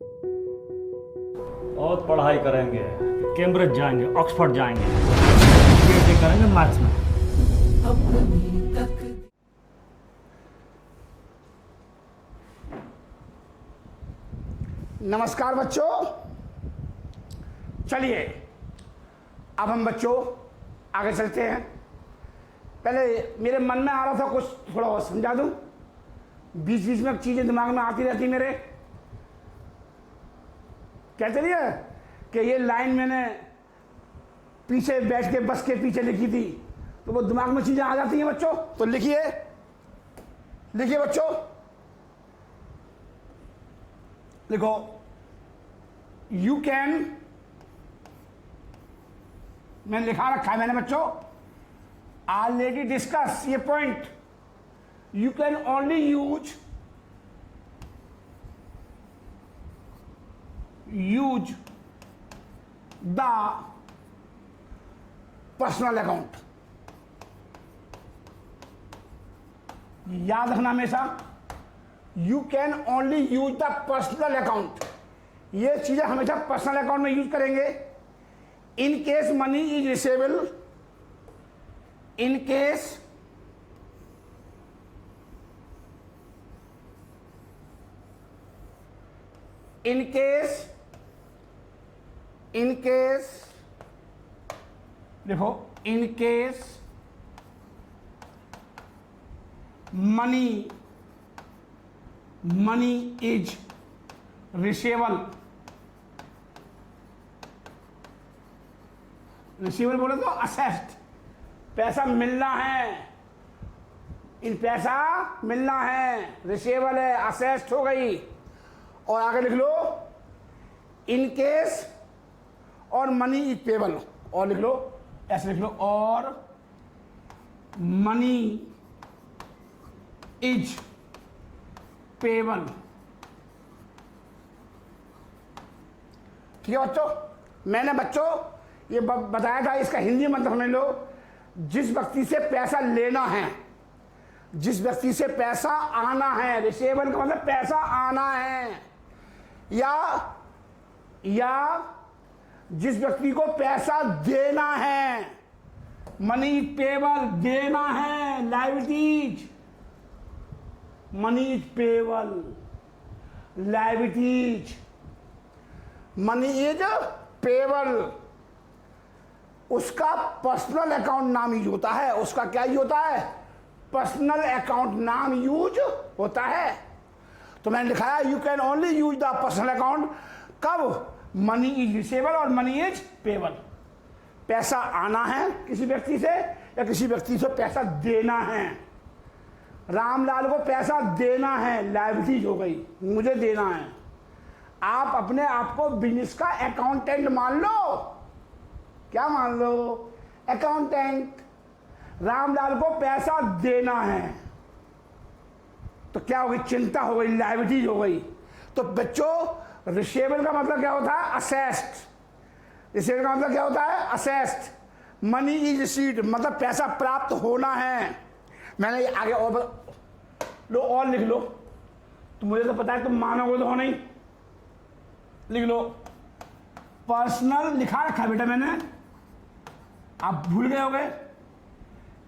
बहुत पढ़ाई करेंगे, कैम्ब्रिज जाएंगे, ऑक्सफोर्ड जाएंगे, पीएचडी करेंगे मैथ्स में। नमस्कार बच्चों, चलिए अब हम बच्चों आगे चलते हैं। पहले मेरे मन में आ रहा था कुछ थोड़ा और समझा दूं, बीच बीच में चीजें दिमाग में आती रहती मेरे। क्या चलिए कि ये लाइन मैंने पीछे बैठ के बस के पीछे लिखी थी, तो वो दिमाग में चीजें आ जाती हैं बच्चों। तो लिखिए लिखिए बच्चों, लिखो यू कैन, मैंने लिखा रखा है मैंने बच्चों, ऑलरेडी डिस्कस ये point. You can only use the personal account. याद रखना हमेशा, you can only use the personal account. ये चीजें हमेशा पर्सनल अकाउंट में यूज करेंगे। In case money is receivable, in case देखो, in case money is receivable. Receivable बोले तो असेस्ड, पैसा मिलना है, इन पैसा मिलना है, रिसीवेबल है, असेस्ड हो गई। और आगे लिख लो इन केस और मनी इज पेबल, और लिख लो ऐसे लिख लो, और मनी इज पेबल। ठीक है बच्चों, मैंने बच्चों ये बताया था, इसका हिंदी मतलब समझ लो। जिस व्यक्ति से पैसा लेना है, जिस व्यक्ति से पैसा आना है, रिसीवेबल का मतलब पैसा आना है, या जिस व्यक्ति को पैसा देना है, मनी पेबल, देना है, liabilities, money is payable, liabilities, money is payable, उसका पर्सनल अकाउंट नाम यूज होता है। उसका क्या यूज होता है? पर्सनल अकाउंट नाम यूज होता है। तो मैंने लिखा है you can only use the personal account कब? मनी इज रिसीवेबल और मनी इज पेबल। पैसा आना है किसी व्यक्ति से, या किसी व्यक्ति से पैसा देना है। रामलाल को पैसा देना है, लायबिलिटीज हो गई, मुझे देना है। आप अपने आप को बिजनेस का अकाउंटेंट मान लो। क्या मान लो? अकाउंटेंट। रामलाल को पैसा देना है, तो क्या हो गई? चिंता हो गई, लायबिलिटीज हो गई। तो बच्चों रिसीवेबल का मतलब क्या होता है? असेस्ड। रिसीवेबल का मतलब क्या होता है? असेस्ड। मनी इज रिसीव्ड मतलब पैसा प्राप्त होना है। मैंने आगे और लो, और लिख लो, तो मुझे तो पता है तुम मानोगे तो हो नहीं। लिख लो पर्सनल, लिखा रखा है बेटा मैंने, आप भूल गए होगे।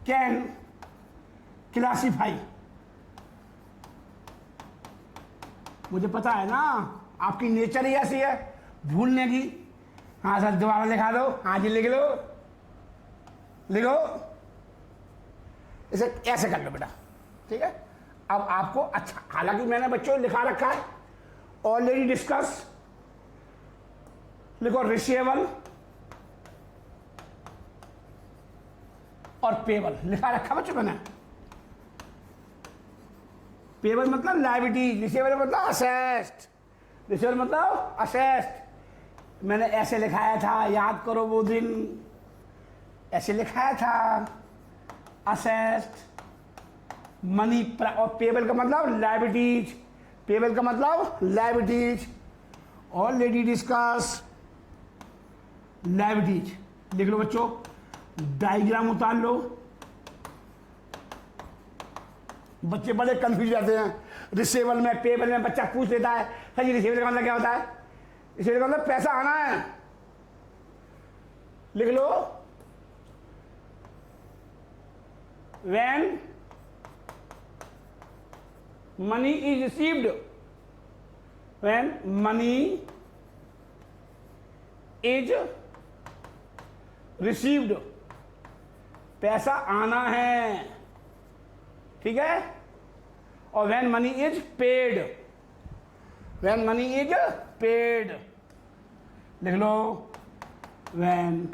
कैन क्लासीफाई, मुझे पता है ना, आपकी नेचर ही ऐसी है भूलने की। हाँ सर दोबारा लिखा दो, हाँ जी लिख लो, लिखो, इसे ऐसे कर लो बेटा, ठीक है। अब आपको अच्छा, हालांकि मैंने बच्चों लिखा रखा है ऑलरेडी डिस्कस। लिखो रिसीवेबल और पेबल, लिखा रखा बच्चों मैंने। पेबल मतलब लायबिलिटी, रिसीवेबल मतलब असेस्ड। रिसीवेबल मतलब असेस्ड। मैंने ऐसे लिखाया था, याद करो वो दिन, ऐसे लिखाया था, असेस्ड मनी। और पेबल का मतलब लायबिलिटीज, पेबल का मतलब लायबिलिटीज, ऑलरेडी डिस्कस लायबिलिटीज। लिख लो बच्चों, डायग्राम उतार लो। बच्चे बड़े कंफ्यूज रहते हैं, रिसीवेबल में पेबल में बच्चा पूछ लेता है सर जी रिसीव्ड का मतलब क्या होता है? रिसीव्ड का मतलब पैसा आना है। लिख लो, when money is received, when money is received, पैसा आना है, ठीक है। और when money is paid, when money is paid, लिख लो, व्हेन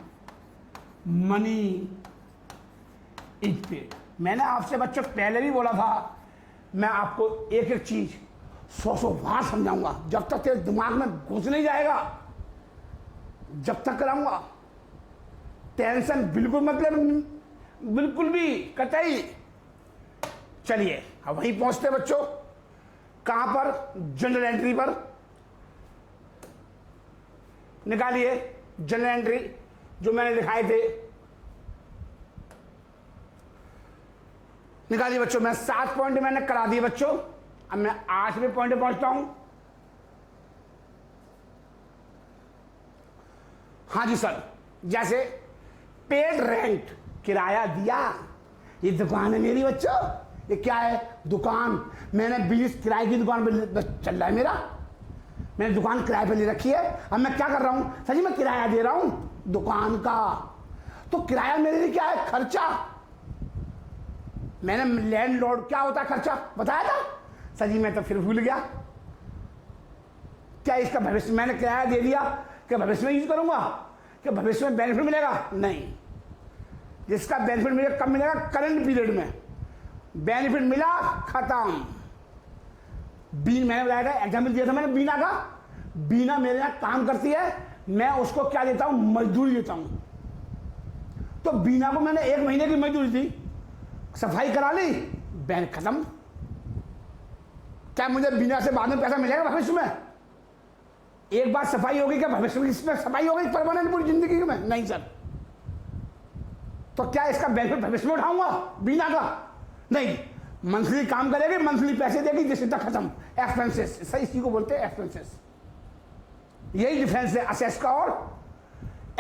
मनी इज पेड। मैंने आपसे बच्चों पहले भी बोला था, मैं आपको एक एक चीज 100 बार समझाऊंगा, जब तक तेरे दिमाग में घुस नहीं जाएगा जब तक कराऊंगा। टेंशन बिल्कुल मतलब बिल्कुल भी कतई। चलिए अब वहीं पहुंचते बच्चों, कहां पर? जनरल एंट्री पर। निकालिए जनरल एंट्री जो मैंने दिखाए थे, निकालिए बच्चों। मैं 7 पॉइंट मैंने करा दिए बच्चों, अब मैं 8वें पॉइंट पे पहुंचता हूं। हाँ जी सर, जैसे पेड रेंट, किराया दिया। ये दुकान है मेरी बच्चों, ये क्या है? दुकान। मैंने 20 किराए की दुकान पे चल रहा है मेरा, मैंने दुकान किराए पे ले रखी है। अब मैं क्या कर रहा हूं? सर जी मैं किराया दे रहा हूं दुकान का। तो किराया मेरे लिए क्या है? खर्चा। मैंने लैंडलॉर्ड, क्या होता है खर्चा, बताया था? सर जी मैं तो फिर भूल गया। क्या इसका भविष्य, मैंने किराया दे दिया, क्या भविष्य में यूज करूंगा? क्या भविष्य में बेनिफिट मिलेगा? नहीं। जिसका बेनिफिट मिलेगा कब मिलेगा? करंट पीरियड में। बेनिफिट मिला, खत्म। मैंने बताया था, एग्जाम्पल दिया था मैंने बीना का। बीना मेरे यहाँ काम करती है, मैं उसको क्या देता हूं? मजदूरी देता हूं। तो बीना को मैंने 1 महीने की मजदूरी दी, सफाई करा ली, बैंक खत्म। क्या मुझे बीना से बाद में पैसा मिलेगा भविष्य में? एक बार सफाई होगी, क्या भविष्य में इसमें सफाई होगी परमानेंट पूरी जिंदगी में? नहीं सर। तो क्या इसका बेनिफिट भविष्य में उठाऊंगा बीना का? नहीं। मंथली काम करेगी, मंथली पैसे देगी, जिससे तक खत्म। एक्सपेंसेस, सही इसी को बोलते हैं एक्सपेंसेस। यही डिफरेंस है असेस का और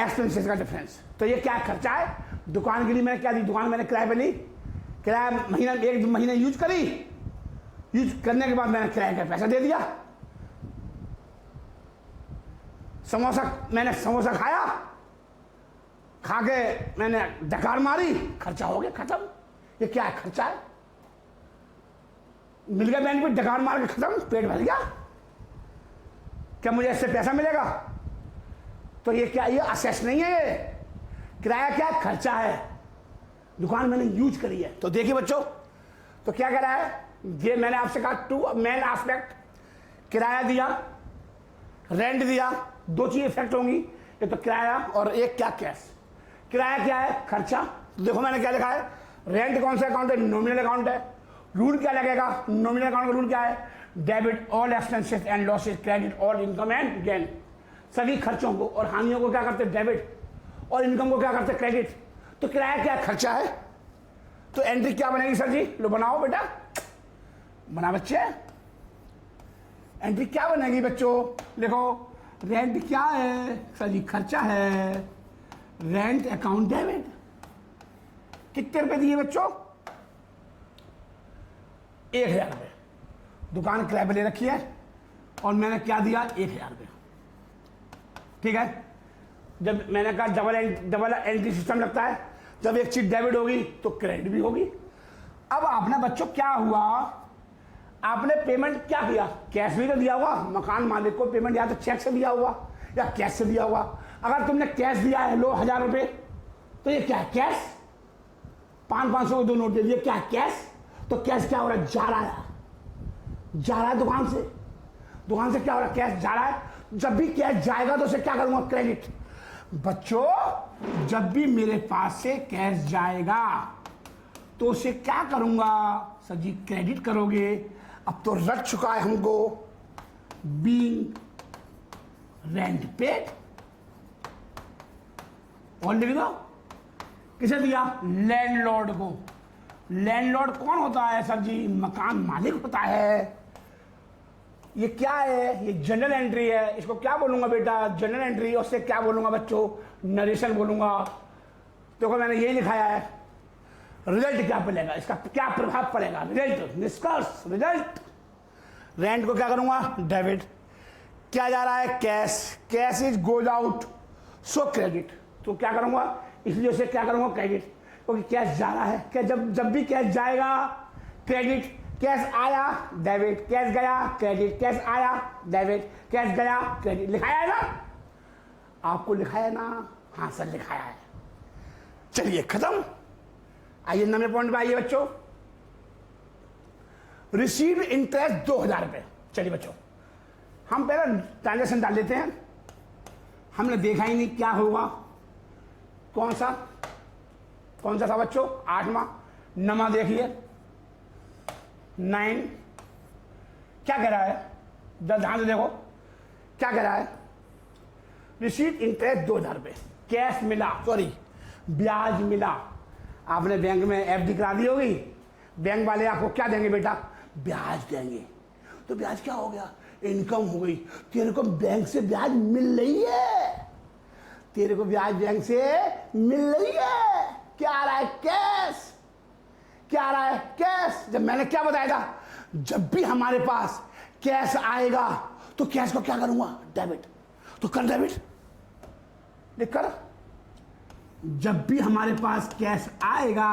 एक्सपेंसेस का डिफरेंस। तो ये क्या खर्चा है? दुकान के लिए मैंने क्या दी? दुकान मैंने किराए पे ली, किराया महीना 1 महीना यूज करी, यूज करने के बाद मैंने किराए का पैसा दे दिया। समोसा, मैंने समोसा खाया, खा के मैंने डकार मारी, खर्चा हो गया, खत्म। ये क्या है? खर्चा है। मिल गया बेनिफिट, डकार मार के खत्म, पेट भर गया। क्या मुझे इससे पैसा मिलेगा? तो ये क्या, ये असेस नहीं है। ये किराया क्या है? खर्चा है। दुकान मैंने यूज करी है। तो देखिए बच्चों, तो क्या कह रहा है ये, मैंने आपसे कहा 2 मेन एस्पेक्ट, किराया दिया, रेंट दिया, 2 चीज इफेक्ट होंगी, एक तो किराया और एक क्या? कैश। किराया क्या है? खर्चा। तो देखो मैंने क्या लिखा है, रेंट कौन सा अकाउंट है? नॉमिनल अकाउंट है। रूल क्या लगेगा? नॉमिनल अकाउंट का रूल क्या है? Debit all expenses and losses, credit all income and gain. सभी खर्चों को और हानियों को क्या करते? डेबिट, और इनकम को क्या करते? क्रेडिट। तो किराया क्या? खर्चा है। तो एंट्री क्या बनेगी सर जी? लो बनाओ बेटा, बना बच्चे। एंट्री क्या बनेगी बच्चों? देखो रेंट क्या है सर जी? खर्चा है। Rent account debit. कितने रुपए दिए बच्चों? 1000 रुपये। दुकान किराए पे ले रखी है और मैंने क्या दिया? 1000 रुपये। ठीक है। जब मैंने कहा डबल एंट्री सिस्टम लगता है, जब एक चीज डेबिट होगी तो क्रेडिट भी होगी। अब आपने बच्चों क्या हुआ, आपने पेमेंट क्या किया? कैश भी तो दिया होगा, मकान मालिक को पेमेंट या तो चेक से दिया होगा या कैश से दिया होगा। अगर तुमने कैश दिया है, लो 1000 रुपये, तो ये क्या है? कैश। 500 के 2 नोट दे दिए, क्या है? कैश। तो कैश क्या हो रहा है? जा रहा है, जा रहा है दुकान से। दुकान से क्या हो रहा है? कैश जा रहा है। जब भी कैश जाएगा तो उसे क्या करूंगा? क्रेडिट। बच्चों जब भी मेरे पास से कैश जाएगा तो उसे क्या करूंगा सर जी? क्रेडिट करोगे। अब तो रट चुका है हमको, बीइंग रेंट पेड। और लिख दो, किसे दिया? लैंडलॉर्ड को। लैंडलॉर्ड कौन होता है सर जी? मकान मालिक होता है। ये क्या है? ये जनरल एंट्री है। इसको क्या बोलूंगा बेटा? General entry. उससे क्या बोलूंगा बच्चों? नरेशन बोलूंगा। देखो मैंने यही लिखाया है। रिजल्ट क्या पड़ेगा, इसका क्या प्रभाव पड़ेगा? रिजल्ट, निष्कर्ष, रिजल्ट। रेंट को क्या करूंगा? डेबिट। क्या जा रहा है? Cash. Cash is goes out, so credit. तो क्या करूंगा? इसलिए उसे क्या करूंगा? क्रेडिट, क्योंकि कैश जा रहा है। क्या जब भी कैश जाएगा क्रेडिट, कैश आया डेबिट, कैश गया क्रेडिट, कैश आया डेबिट, कैश गया क्रेडिट। लिखाया है ना? आपको लिखाया है ना? हाँ सर लिखाया है। चलिए खत्म। आइए 9वें पॉइंट पे आइए बच्चों। रिसीव्ड इंटरेस्ट 2000 रुपये। चलिए बच्चों, हम पहले ट्रांजेक्शन डाल लेते हैं। हमने देखा ही नहीं क्या होगा। कौन सा था बच्चों? 8वां। 9वां देखिए 9। क्या कह रहा है? ध्यान से देखो क्या कह रहा है। रिसीव्ड इंटरेस्ट 2000 रुपये। कैश मिला, सॉरी ब्याज मिला। आपने बैंक में एफडी करा दी होगी। बैंक वाले आपको क्या देंगे बेटा? ब्याज देंगे। तो ब्याज क्या हो गया? इनकम हो गई। तेरे को बैंक से ब्याज मिल रही है। तेरे को ब्याज बैंक से मिल रही है। क्या आ रहा है? कैश। क्या आ रहा है? कैश। जब मैंने क्या बताया था? जब भी हमारे पास कैश आएगा तो कैश को क्या करूंगा? डेबिट। तो कर डेबिट, लिख कर। जब भी हमारे पास कैश आएगा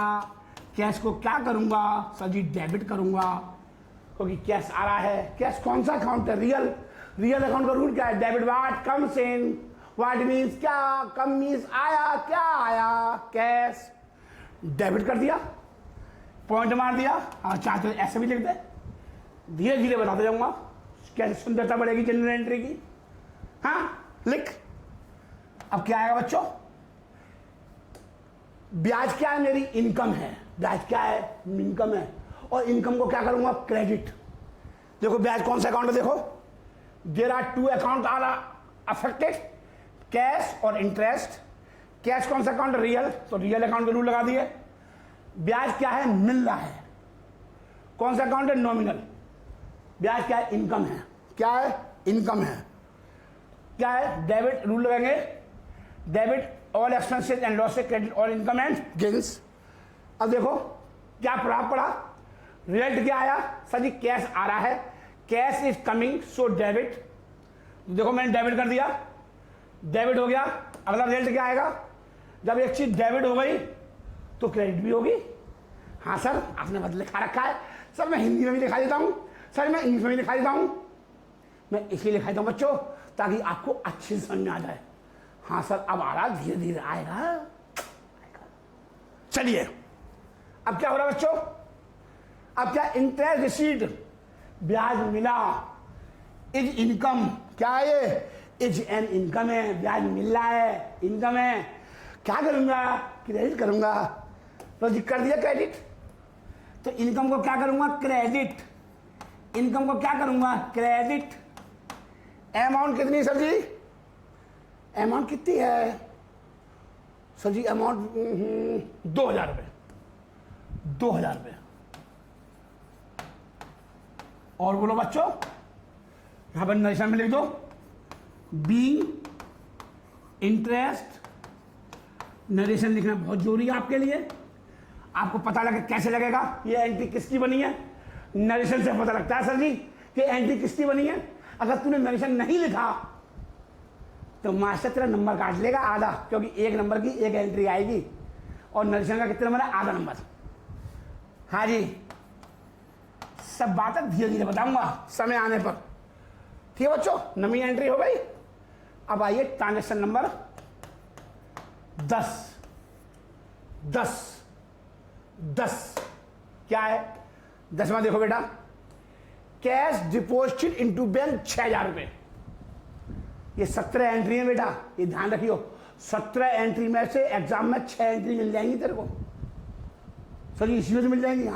कैश को क्या करूंगा? सर जी डेबिट करूंगा, क्योंकि कैश आ रहा है। कैश कौन सा अकाउंट है? रियल अकाउंट का रूल क्या है? Debit what comes in, what means क्या? कम मीन्स आया। क्या आया? कैश। डेबिट कर दिया, पॉइंट मार दिया। और चाहते तो ऐसे भी लिख दे। धीरे धीरे बताते जाऊंगा कैसे सुंदरता बढ़ेगी जनरल एंट्री की। हाँ लिख। अब क्या आएगा बच्चों? ब्याज क्या है? मेरी इनकम है। ब्याज क्या है? इनकम है। और इनकम को क्या करूंगा? क्रेडिट। देखो ब्याज कौन सा अकाउंट है? देखो there are 2 account are affected, cash और इंटरेस्ट। कैश कौन सा अकाउंट? रियल। तो रियल अकाउंट का रूल लगा दिए। ब्याज क्या है? मिल रहा है। कौन सा अकाउंट है? नॉमिनल। ब्याज क्या है? इनकम है। क्या है? इनकम है। क्या है? डेबिट। रूल लगाएंगे debit all expenses and losses, credit all income and gains. अब देखो क्या प्रभाव पड़ा? रिजल्ट क्या आया? सर जी कैश आ रहा है। Cash is coming, so debit. देखो मैंने डेबिट कर दिया, डेबिट हो गया। अगला रिजल्ट क्या आएगा? जब एक चीज डेबिट हो गई तो क्रेडिट भी होगी। हाँ सर आपने मतलब लिखा रखा है। सर मैं हिंदी में भी लिखा देता हूँ, सर मैं इंग्लिश में भी लिखा देता हूँ। मैं इसलिए लिखा देता हूँ बच्चों ताकि आपको अच्छी समझ में आ जाए। हाँ सर अब आ रहा, धीरे धीरे आएगा। चलिए अब क्या हो रहा है बच्चों? अब क्या? इंटरेस्ट रिसीव्ड, ब्याज मिला। इज इनकम, क्या है ये? इज एन इनकम है। ब्याज मिल रहा है, इनकम है। क्या करूंगा? क्रेडिट करूंगा। तो जी कर दिया क्रेडिट। तो इनकम को क्या करूंगा? क्रेडिट। इनकम को क्या करूंगा? क्रेडिट। अमाउंट कितनी सर जी? अमाउंट कितनी है सर जी? अमाउंट 2000 रुपये। 2000 रुपये। और बोलो बच्चों, यहां पर नरेशन में लिख दो बी इंटरेस्ट। नरेशन लिखना बहुत जरूरी है आपके लिए। आपको पता लगे कैसे लगेगा ये एंट्री किसकी बनी है? नरेशन से पता लगता है सर जी कि एंट्री किसकी बनी है। अगर तूने नरेशन नहीं लिखा तो मास्टर तेरा नंबर काट लेगा आधा, क्योंकि 1 नंबर की 1 एंट्री आएगी और नरेशन का कितना नंबर है? आधा नंबर। हाँ जी सब बातें धीरे धीरे बताऊंगा समय आने पर। ठीक है बच्चों, 9वीं एंट्री हो गई। अब आइए ट्रांजेक्शन नंबर 10। 10 क्या है? 10वां देखो बेटा, कैश डिपॉजिटेड इनटू बैंक 6000 रुपये। ये 17 एंट्री है बेटा, ये ध्यान रखियो। 17 एंट्री में से एग्जाम में 6 एंट्री मिल जाएंगी तेरे को। सर जी इसमें तो मिल जाएंगी?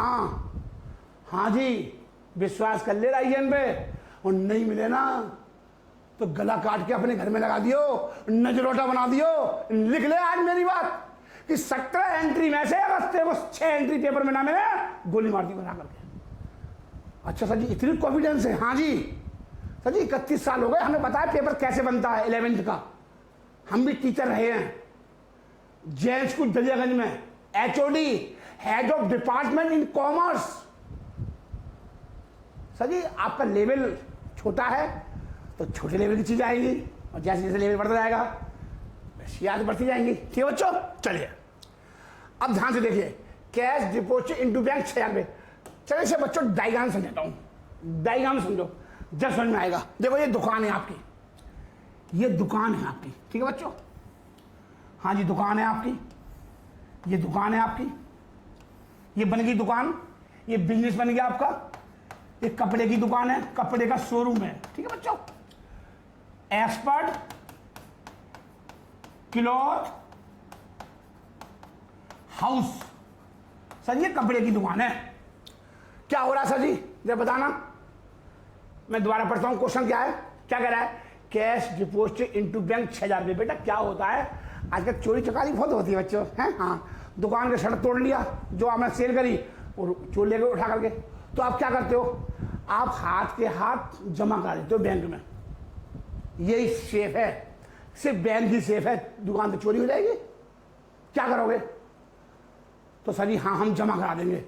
हाँ जी विश्वास कर ले राइजन पे। और नहीं मिले ना तो गला काट के अपने घर में लगा दियो, नजरोटा बना दियो। लिख ले आज मेरी बात कि 17 एंट्री में से अगर तेरे को 6 एंट्री पेपर में ना मिले गोली मार दी बना करके। अच्छा सर जी इतनी कॉन्फिडेंस है? हाँ जी सर जी 31 साल हो गए, हमें पता है पेपर कैसे बनता है 11th का, हम भी टीचर रहे हैं। जैन स्कूल दरियागंज में HOD, head of department in commerce. Sir ji आपका लेवल छोटा है तो छोटे लेवल की चीज आएंगी, और जैसे जैसे लेवल बढ़ता जाएगा वैसे याद बढ़ती जाएंगी। ठीक है बच्चों, चलिए अब ध्यान से देखिए, कैश डिपॉजिट इनटू बैंक 6,000 रुपये। चलिए इसे बच्चों डायग्राम समझाता हूँ, डायग्राम समझो जब समझ में आएगा। देखो ये दुकान है आपकी, ये दुकान है आपकी, ठीक है बच्चों, हाँ जी दुकान है आपकी, ये दुकान है आपकी, ये बन गई दुकान, ये बिजनेस बन गया आपका, ये कपड़े की दुकान है, कपड़े का शोरूम है। ठीक है बच्चों, एक्सपर्ट क्लॉथ हाउस। सर ये कपड़े की दुकान है। क्या हो रहा है सर जी, जरा बताना, मैं दोबारा पढ़ता हूं क्वेश्चन क्या है, क्या कह रहा है, कैश डिपॉजिट इनटू बैंक 6,000 रुपये। बेटा क्या होता है, आजकल चोरी चकारी बहुत होती है बच्चों, हैं, हाँ, दुकान का शटर तोड़ लिया जो आपने सेल करी और चोर लेकर उठा करके, तो आप क्या करते हो, आप हाथ के हाथ जमा करा देते हो बैंक में। यही सेफ है, सिर्फ बैंक ही सेफ है, दुकान तो चोरी हो जाएगी। क्या करोगे, तो सर जी हाँ हम जमा करा देंगे।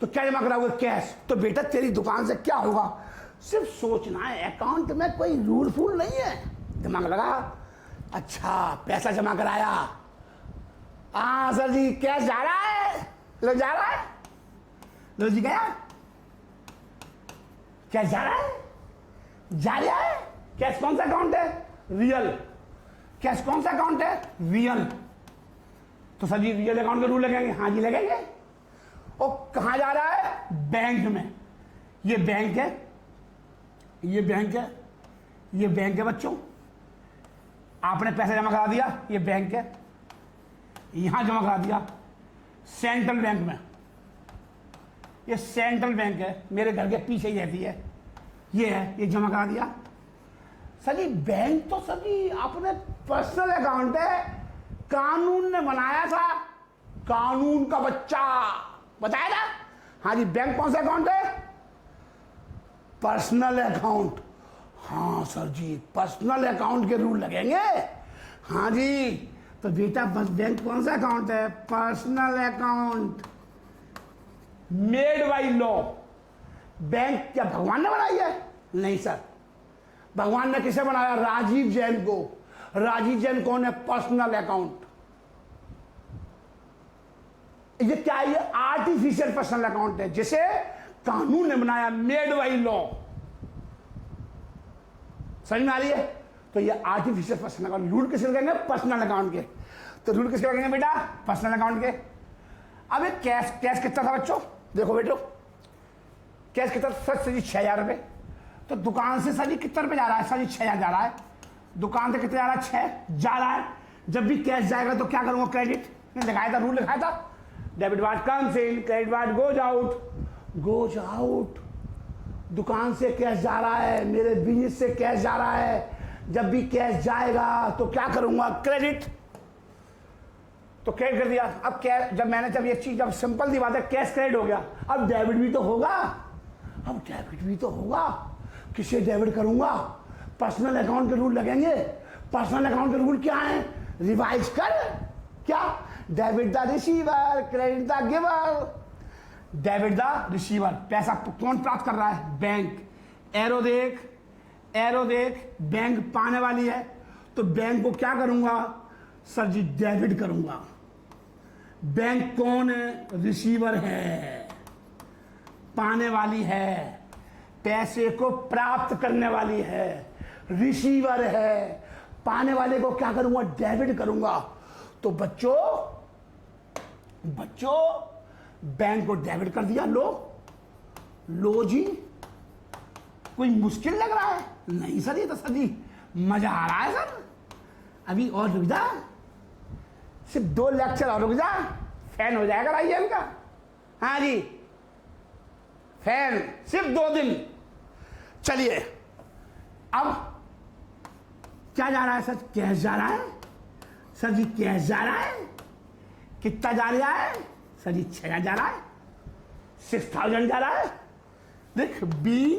तो क्या जमा कराओगे, कैश। तो बेटा तेरी दुकान से क्या होगा, सिर्फ सोचना है, अकाउंट में कोई रूल फूल नहीं है, दिमाग लगा, अच्छा पैसा जमा कराया, हाँ सर जी कैश जा रहा है, लो जा रहा है, लो जी गया, कैश जा रहा है, जा रहा है। कैश कौन सा अकाउंट है, रियल। कैश कौन सा अकाउंट है, रियल। तो सर जी रियल अकाउंट के रूल लगेंगे, हाँ जी लगेंगे। और कहां जा रहा है, बैंक में। ये बैंक है, ये बैंक है, ये बैंक है बच्चों, आपने पैसा जमा करा दिया, ये बैंक है, यहां जमा करा दिया सेंट्रल बैंक में, ये सेंट्रल बैंक है, मेरे घर के पीछे ही रहती है, ये है, ये जमा करा दिया। सर जी बैंक तो सर जी आपने पर्सनल अकाउंट है, कानून ने बनाया था, कानून का बच्चा बताया था। हाँ जी बैंक कौन सा अकाउंट है, पर्सनल अकाउंट। हाँ सर जी पर्सनल अकाउंट के रूल लगेंगे, हाँ जी। तो बेटा बस बैंक कौन सा अकाउंट है, personal account made by law. Bank क्या भगवान ने बनाई है, नहीं सर, भगवान ने किसे बनाया, राजीव जैन को। राजीव जैन कौन है, पर्सनल अकाउंट। ये क्या है, ये आर्टिफिशियल पर्सनल अकाउंट है जिसे कानून ने बनाया, मेड बाई लॉ। समझ में आ रही है। तो ये आर्टिफिशियल पर्सनल अकाउंट, रूल किसके लगेंगे, पर्सनल अकाउंट के। तो रूल किसके लगेंगे बेटा, पर्सनल अकाउंट के। अब ये कैश, कैश कितना था बच्चों, देखो बेटो कैश कितना, सर जी 6,000 रुपये। तो दुकान से सर जी कितने रुपये जा रहा है, सर जी 6,000 जा रहा है। दुकान से कितने जा रहा है, 6 जा रहा है। जब भी कैश जाएगा तो क्या करूंगा, क्रेडिट लिखाया था, रूल लिखाया था, debit ward comes in, credit ward goes out, goes out. दुकान से कैश जा रहा है, मेरे बिजनेस से कैश जा रहा है, जब भी कैश जाएगा तो क्या करूंगा, क्रेडिट। तो क्रेडिट कर दिया। अब कैश, जब मैंने जब ये चीज, जब सिंपल सी बात है, कैश क्रेडिट हो गया, अब डेबिट भी तो होगा, अब डेबिट भी तो होगा। किसे डेबिट करूंगा, पर्सनल अकाउंट के रूल लगेंगे। पर्सनल अकाउंट के रूल क्या है, रिवाइज कर, क्या, debit the receiver, credit the giver. Debit the receiver, पैसा कौन प्राप्त कर रहा है, बैंक। एरो देख, एरो देख, बैंक पाने वाली है, तो बैंक को क्या करूंगा, सर जी डेबिट करूंगा। बैंक कौन है, रिसीवर है, पाने वाली है, पैसे को प्राप्त करने वाली है, रिसीवर है, पाने वाले को क्या करूंगा, डेबिट करूंगा। तो बच्चों बैंक को डेबिट कर दिया, लो जी। कोई मुश्किल लग रहा है, नहीं सर ये तो सर जी मजा आ रहा है सर, अभी और रुक जा, सिर्फ 2 लेक्चर और रुक जा, फैन हो जाएगा भाई इनका। हाँ जी फैन, सिर्फ 2 दिन। चलिए अब क्या जा रहा है सर, कैश जा रहा है, सर जी कैश जा रहा है, कितना जा रहा है, सर जी 6,000 जा रहा है, 6,000 जा रहा है। देख be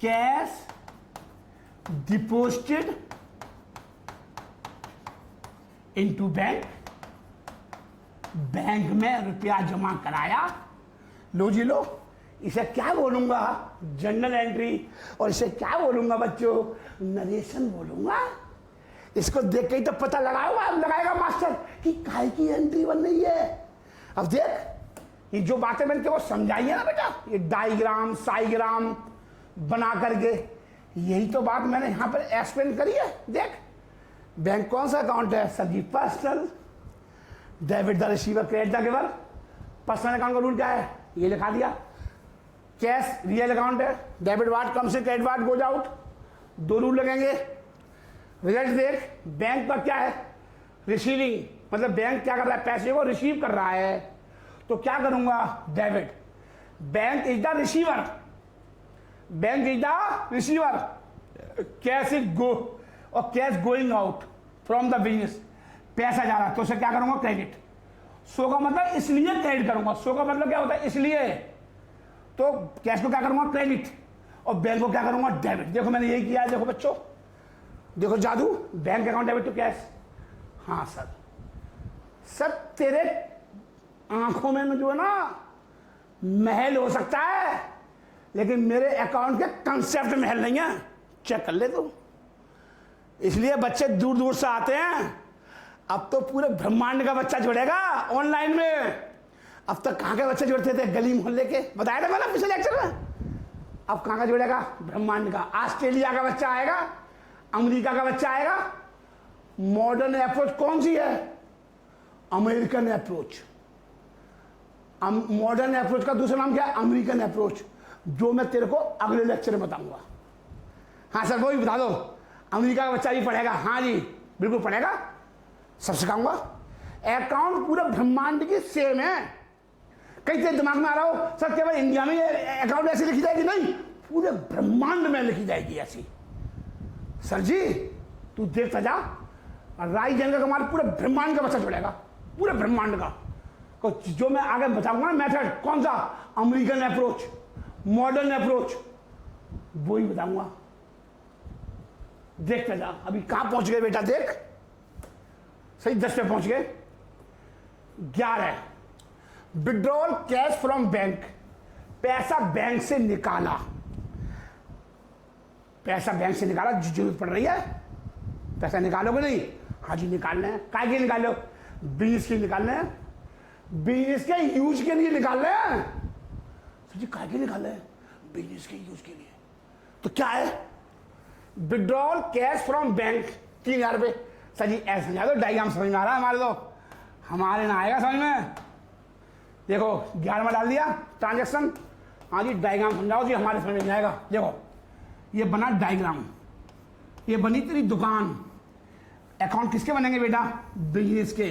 cash deposited into bank, bank में रुपया जमा कराया। लो जी लो, इसे क्या बोलूंगा? Journal entry. और इसे क्या बोलूंगा बच्चों? नरेशन बोलूंगा। इसको देख के ही तो पता लगाएगा मास्टर कि काय की एंट्री बन रही है। अब देख, ये जो बातें मैंने तेरे को समझाई है ना बेटा, ये डायग्राम साइग्राम बना करके, यही तो बात मैंने यहां पर एक्सप्लेन करी है। देख, बैंक कौन सा अकाउंट है? Sir ji personal. Debit the receiver, credit the giver. Personal account का रूल क्या है? ये लिखा दिया। कैश रियल अकाउंट है, डेबिट वाट कम से क्रेडिट वाट गोज आउट, दो रूल लगेंगे। रिजल्ट देख, बैंक का क्या है? रिसीविंग, मतलब बैंक क्या कर रहा है? पैसे को रिसीव कर रहा है, तो क्या करूंगा? Debit. Bank is the receiver, bank is the receiver. Cash is go, और cash going out from the business, पैसा जा रहा है, तो उसे क्या करूंगा? क्रेडिट। सो का मतलब इसलिए क्रेडिट करूंगा। सो का मतलब क्या होता है? इसलिए। तो कैश को क्या करूंगा? क्रेडिट। और बैंक को क्या करूंगा? डेबिट। देखो मैंने यही किया है। देखो बच्चों, देखो जादू, bank account debit to cash. हाँ सर, सर तेरे आंखों में जो है ना महल हो सकता है, लेकिन मेरे अकाउंट के कंसेप्ट महल नहीं है। चेक कर ले तू। इसलिए बच्चे दूर दूर से आते हैं। अब तो पूरे ब्रह्मांड का बच्चा जुड़ेगा ऑनलाइन में। अब तक कहां के बच्चे जुड़ते थे? गली मोहल्ले के, बताया था मैंने पिछले लेक्चर में। अब कहां का जुड़ेगा? ब्रह्मांड का। ऑस्ट्रेलिया का बच्चा आएगा, अमेरिका का बच्चा आएगा। मॉडर्न अप्रोच कौन सी है? American approach. मॉडर्न अप्रोच का दूसरा नाम क्या है? अमेरिकन अप्रोच, जो मैं तेरे को अगले लेक्चर में बताऊंगा। हाँ सर, वो भी बता दो। अमेरिका का बच्चा भी पढ़ेगा? हाँ जी बिल्कुल पढ़ेगा, सब सिखाऊंगा। अकाउंट पूरा ब्रह्मांड की सेम है। कई तेरे दिमाग में आ रहा हो सर केवल इंडिया में अकाउंट ऐसी लिखी जाएगी? नहीं, पूरे ब्रह्मांड में लिखी जाएगी ऐसी। सर जी तू देखता जा, राई जंग का हमारे पूरे ब्रह्मांड का बच्चा जुड़ेगा, पूरे ब्रह्मांड का। तो जो मैं आगे बताऊंगा ना मेथड, कौन सा? अमेरिकन अप्रोच, मॉडर्न अप्रोच, वो ही बताऊंगा। देखते जा। अभी कहां पहुंच गए बेटा? देख, सही 10 पे पहुंच गए। 11, विड्रॉल कैश फ्रॉम बैंक, पैसा बैंक से निकाला। पैसा बैंक से निकाला, जरूरत पड़ रही है, पैसा निकालोगे नहीं? हाँ जी निकालना है। काय के निकालो? बिजनेस के निकालना है, बिजनेस के यूज के लिए निकालना है। सर जी काय के निकालना है? बिजनेस के यूज के लिए। तो क्या है? विड्रॉल कैश फ्रॉम बैंक 3000 रुपये। सर जी ऐसा समझा दो, डायग्राम समझ में आ रहा है हमारे, तो हमारे ना आएगा समझ में। देखो 11 में डाल दिया ट्रांजेक्शन। हाँ जी डायग्राम समझाओ जी, हमारे समझ में आएगा। देखो ये बना डायग्राम, ये बनी तेरी दुकान। अकाउंट किसके बनेंगे बेटा? बिजनेस के।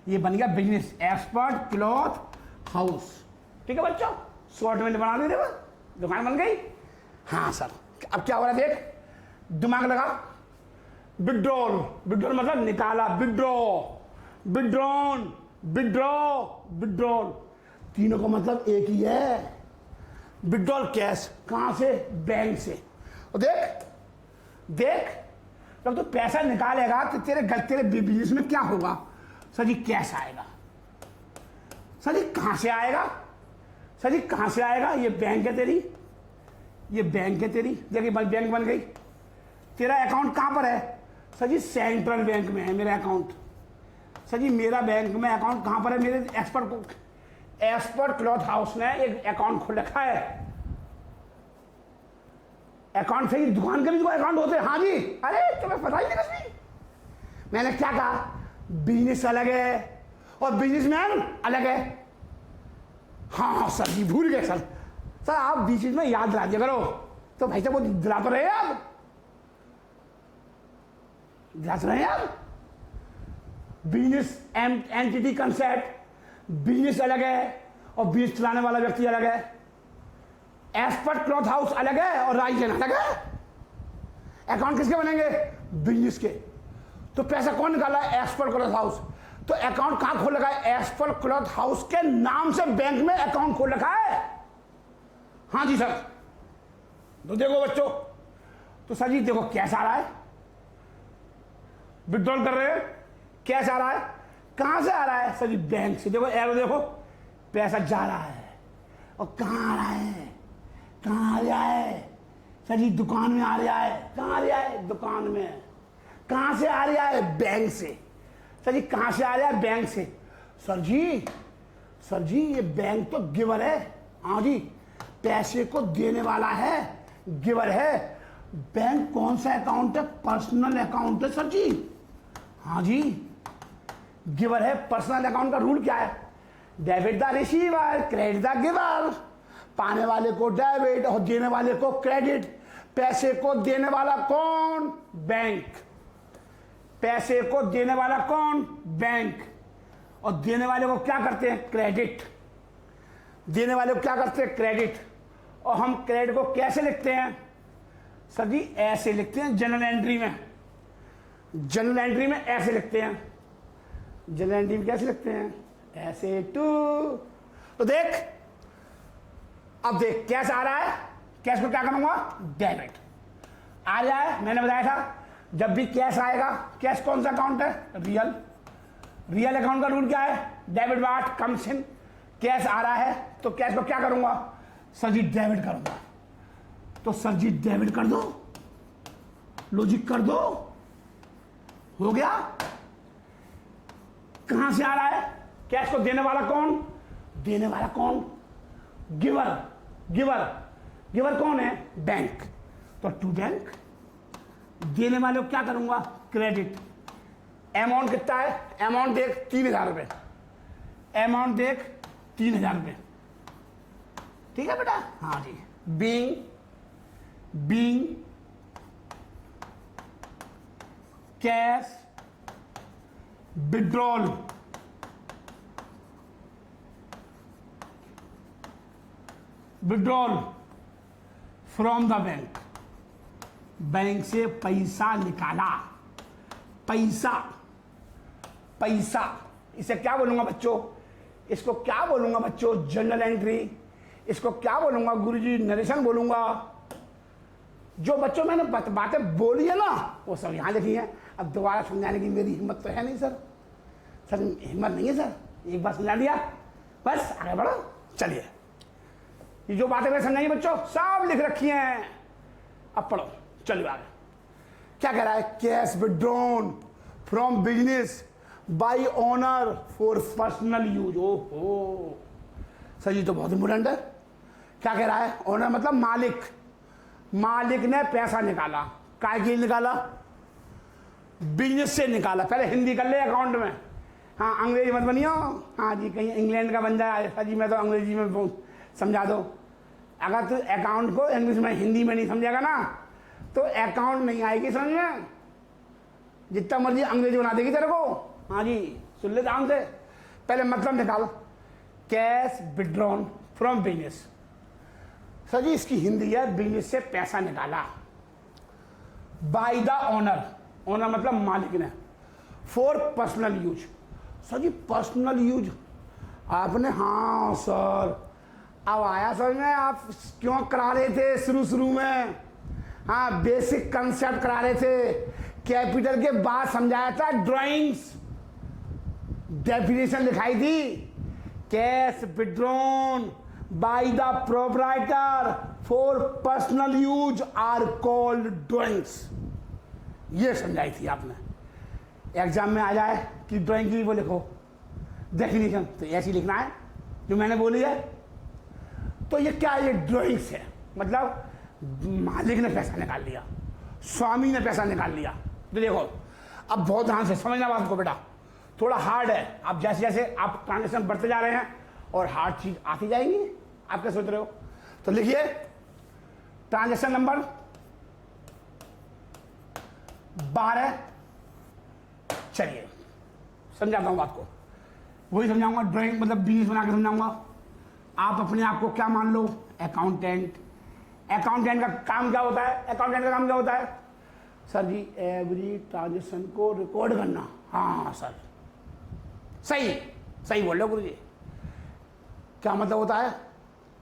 ये बन गया बिजनेस, एक्सपर्ट क्लॉथ हाउस। ठीक है बच्चों, शॉर्ट में बना दे, दुकान बन गई। हाँ सर, अब क्या हो रहा है देख, दिमाग लगा। विड्रॉल, विड्रॉल मतलब निकाला, विड्रॉ, विड्रॉन, विड्रॉ, विड्रॉल, तीनों का मतलब एक ही है। विड्रॉल कैश, कहां से? बैंक से। और देख देख, जब तो पैसा निकालेगा तो तेरे बिजनेस में क्या होगा? सर जी कैश आएगा। सर जी कहां से आएगा? सर जी कहां से आएगा? ये बैंक है तेरी, ये बैंक है तेरी। देखिए बैंक बन गई। तेरा अकाउंट कहां पर है? सर जी सेंट्रल बैंक में है मेरा अकाउंट। सर जी मेरा बैंक में अकाउंट कहां पर है? मेरे एक्सपर्ट क्लॉथ हाउस ने एक अकाउंट खोल रखा है। अकाउंट से ही दुकान के भी अकाउंट होते हैं। हाँ जी, अरे तुम्हें पता ही नहीं कुछ। मैंने क्या कहा? बिजनेस अलग है और बिजनेसमैन अलग है। हाँ सर जी भूल गए सर। सर आप बीच में याद दिला दिया करो, तो भाई साहब वो दिला तो रहे यार, दिला तो रहे यार। बिजनेस एंटिटी कंसेप्ट, बिजनेस अलग है और बिजनेस चलाने वाला व्यक्ति अलग है। एक्सपर्ट क्लॉथ हाउस अलग है और राइजन अलग है। अकाउंट किसके बनेंगे? बिजनेस के। तो पैसा कौन निकाला है? Expert cloth house. तो अकाउंट कहां खोल रखा है? एक्सपर्ट क्लॉथ हाउस के नाम से बैंक में अकाउंट खोल रखा है। हाँ जी सर। तो देखो बच्चों, तो सर जी देखो कैश आ रहा है, विड्रॉल कर रहे हैं, कैश आ रहा है, कहां से आ रहा है? सर जी बैंक से। देखो एरो देखो, पैसा जा रहा है और कहां आ रहा है? कहां आ रहा है? सर जी दुकान में आ रहा है। कहां आ रहा है? दुकान में। कहां से आ रहा है? बैंक से। सर जी कहां से आ रहा है? बैंक से। सर जी ये बैंक तो गिवर है। हाँ जी, पैसे को देने वाला है, गिवर है। बैंक कौन सा अकाउंट है? पर्सनल अकाउंट है सर जी। हाँ जी, गिवर है। पर्सनल अकाउंट का रूल क्या है? Debit the receiver, credit the giver. पाने वाले को डेबिट और देने वाले को क्रेडिट। पैसे को देने वाला कौन? बैंक। पैसे को देने वाला कौन? बैंक। और देने वाले को क्या करते हैं? क्रेडिट। देने वाले को क्या करते हैं? क्रेडिट। और हम क्रेडिट को कैसे लिखते हैं? सर जी ऐसे लिखते हैं जनरल एंट्री में। जनरल एंट्री में ऐसे लिखते हैं। जनरल एंट्री में कैसे लिखते हैं? ऐसे टू। तो देख, अब देख कैश आ रहा है, कैश को क्या करूंगा? डेबिट। आ रहा है, मैंने बताया था जब भी कैश आएगा, कैश कौन सा अकाउंट है? रियल। रियल अकाउंट का रूल क्या है? Debit what comes in. Cash आ रहा है तो कैश को क्या करूंगा? सर जी डेबिट करूंगा। तो सर जी डेबिट कर दो, लॉजिक कर दो, हो गया। कहां से आ रहा है? कैश को देने वाला कौन? देने वाला कौन? गिवर। गिवर। गिवर कौन है? बैंक। तो टू बैंक। देने वाले को क्या करूंगा? क्रेडिट। अमाउंट कितना है? अमाउंट देख 3000 रुपये। अमाउंट देख 3000 रुपये। ठीक है बेटा? हाँ जी। Being cash withdrawal from the bank. Bank से पैसा निकाला। पैसा इसे क्या बोलूंगा बच्चों? इसको क्या बोलूंगा बच्चों? General entry. इसको क्या बोलूंगा गुरुजी? नरेशन बोलूंगा। जो बच्चों मैंने बातें बोली है ना, वो सब यहां लिखी है। अब दोबारा समझाने की मेरी हिम्मत तो है नहीं सर। हिम्मत नहीं है सर। एक बार समझा दिया, बस आगे बढ़ो। चलिए, ये जो बातें मैंने समझाई बच्चों सब लिख रखी हैं। अब पढ़ो, चलिए आगे। क्या कह रहा है? Cash withdrawn from business by owner for personal use. ओहो सर जी तो बहुत इंपोर्टेंट है। क्या कह रहा है? ओनर मतलब मालिक। मालिक ने पैसा निकाला। काय के लिए निकाला? बिजनेस से निकाला। पहले हिंदी कर ले अकाउंट में। हाँ अंग्रेजी मत बनियो। हाँ जी कहीं इंग्लैंड का बन जाए। सर जी मैं तो अंग्रेजी में समझा दो। अगर तू अकाउंट को इंग्लिश में हिंदी में नहीं समझेगा ना तो अकाउंट नहीं आएगी समझ में। जितना मर्जी अंग्रेजी बना देगी तेरे को। हाँ जी सुन ले ध्यान से। पहले मतलब निकाल। Cash withdrawn from business. Sir ji इसकी हिंदी है बिजनेस से पैसा निकाला। Bye the owner. ओनर मतलब मालिक ने। For personal use. Sir ji personal use आपने? हाँ सर अब आया समझ में। आप क्यों करा रहे थे शुरू में? हाँ बेसिक कंसेप्ट करा रहे थे। कैपिटल के बाद समझाया था ड्राइंग्स, डेफिनेशन दिखाई थी। Cash withdrawn by the proprietor for personal use are called drawings. ये समझाई थी आपने। एग्जाम में आ जाए कि ड्राइंग की वो लिखो डेफिनेशन, तो ऐसी लिखना है जो मैंने बोली है। तो ये क्या है? ये ड्राइंग्स है। मतलब मालिक ने पैसा निकाल लिया, स्वामी ने पैसा निकाल लिया। तो देखो अब बहुत ध्यान से समझना बात को बेटा। थोड़ा हार्ड है। आप जैसे जैसे आप ट्रांजेक्शन बढ़ते जा रहे हैं और हार्ड चीज आती जाएंगी। आप क्या सोच रहे हो? तो लिखिए ट्रांजेक्शन नंबर 12। चलिए समझाता हूं बात को। वही समझाऊंगा। ड्राइंग मतलब बिजनेस बना के समझाऊंगा। आप अपने आप को क्या मान लो? अकाउंटेंट। अकाउंटेंट का काम क्या होता है? अकाउंटेंट का काम क्या होता है? सर जी एवरी ट्रांजेक्शन को रिकॉर्ड करना। हाँ सर सही बोल रहे हो गुरु जी। क्या मतलब होता है?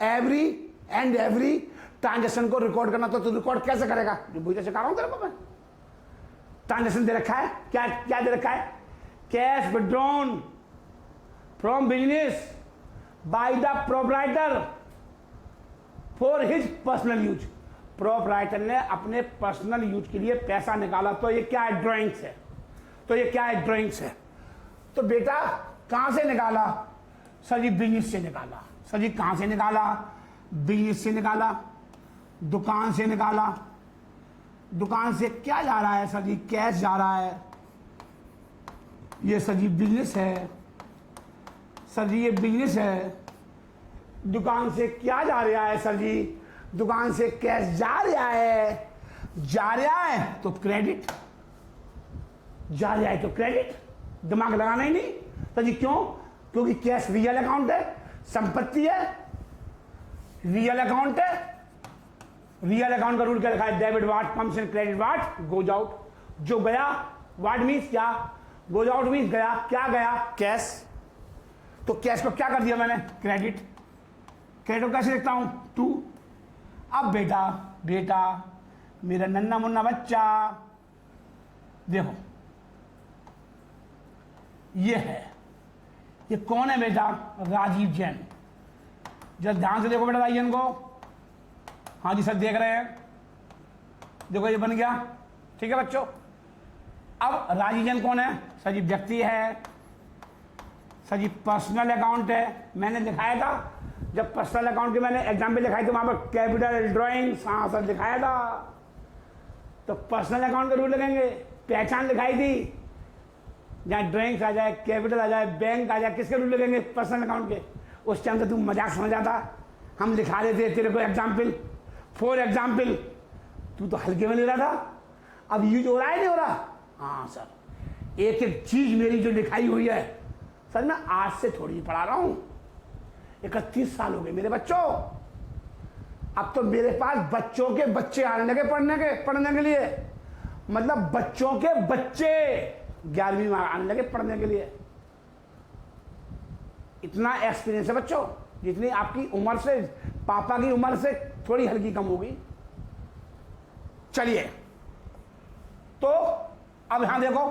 एवरी ट्रांजेक्शन को रिकॉर्ड करना, तो तू रिकॉर्ड कैसे करेगा? जो बुझे सिखा रहा हूं तेरे को मैं। ट्रांजेक्शन दे रखा है, क्या क्या दे रखा है? Cash withdrawn from business by the proprietor for his personal use. Proprietor ने अपने पर्सनल यूज के लिए पैसा निकाला, तो ये क्या है? ड्राइंग्स है। तो ये क्या है? ड्राइंग्स है। तो बेटा कहां से निकाला? सर जी बिजनेस से निकाला। सर जी कहां से निकाला? बिजनेस से निकाला। दुकान से निकाला। दुकान से क्या जा रहा है? सर जी कैश जा रहा है। ये सर जी बिजनेस है। सर जी ये बिजनेस है। दुकान से क्या जा रहा है? सर जी दुकान से कैश जा रहा है। जा रहा है तो क्रेडिट। जा रहा है तो क्रेडिट। दिमाग लगाना ही नहीं। सर जी क्यों? क्योंकि कैश रियल अकाउंट है, संपत्ति है, रियल अकाउंट है। रियल अकाउंट का रूल क्या लिखा है? Debit what comes in, credit what goes out. जो गया व्हाट मीन्स क्या? गोज आउट मीन्स गया। क्या गया? कैश। तो कैश को क्या कर दिया मैंने? क्रेडिट। क्रेडिट को कैसे लिखता हूं? टू। अब बेटा बेटा मेरा नन्ना मुन्ना बच्चा देखो, ये है, ये कौन है बेटा? राजीव जैन। जरा ध्यान से देखो बेटा राजीव जैन को। हाँ जी सर देख रहे हैं। देखो ये बन गया। ठीक है बच्चों। अब राजीव जैन कौन है? सर जी व्यक्ति है। सर जी पर्सनल अकाउंट है। मैंने दिखाया था जब पर्सनल अकाउंट के मैंने एग्जाम्पल दिखाई तो वहां पर कैपिटल ड्राइंग्स, हाँ सर दिखाया था। तो पर्सनल अकाउंट का रूल लगेंगे। पहचान दिखाई थी, जहां ड्राइंग्स आ जाए, कैपिटल आ जाए, बैंक आ जाए, किसके रूल लगेंगे? पर्सनल अकाउंट के। उस टाइम तो तू मजाक समझ आता, हम दिखा देते तेरे को एग्जाम्पल। फॉर एग्जाम्पल तू तो हल्के में ले रहा था। अब यूज हो रहा है नहीं हो रहा? हाँ सर एक एक चीज मेरी जो लिखाई हुई है सर मैं आज से थोड़ी पढ़ा रहा हूं। 31 साल हो गए मेरे बच्चों। अब तो मेरे पास बच्चों के बच्चे आने लगे पढ़ने के लिए। मतलब बच्चों के बच्चे 11वीं में आने लगे पढ़ने के लिए। इतना एक्सपीरियंस है बच्चों, जितनी आपकी उम्र से, पापा की उम्र से थोड़ी हल्की कम होगी। चलिए तो अब यहां देखो,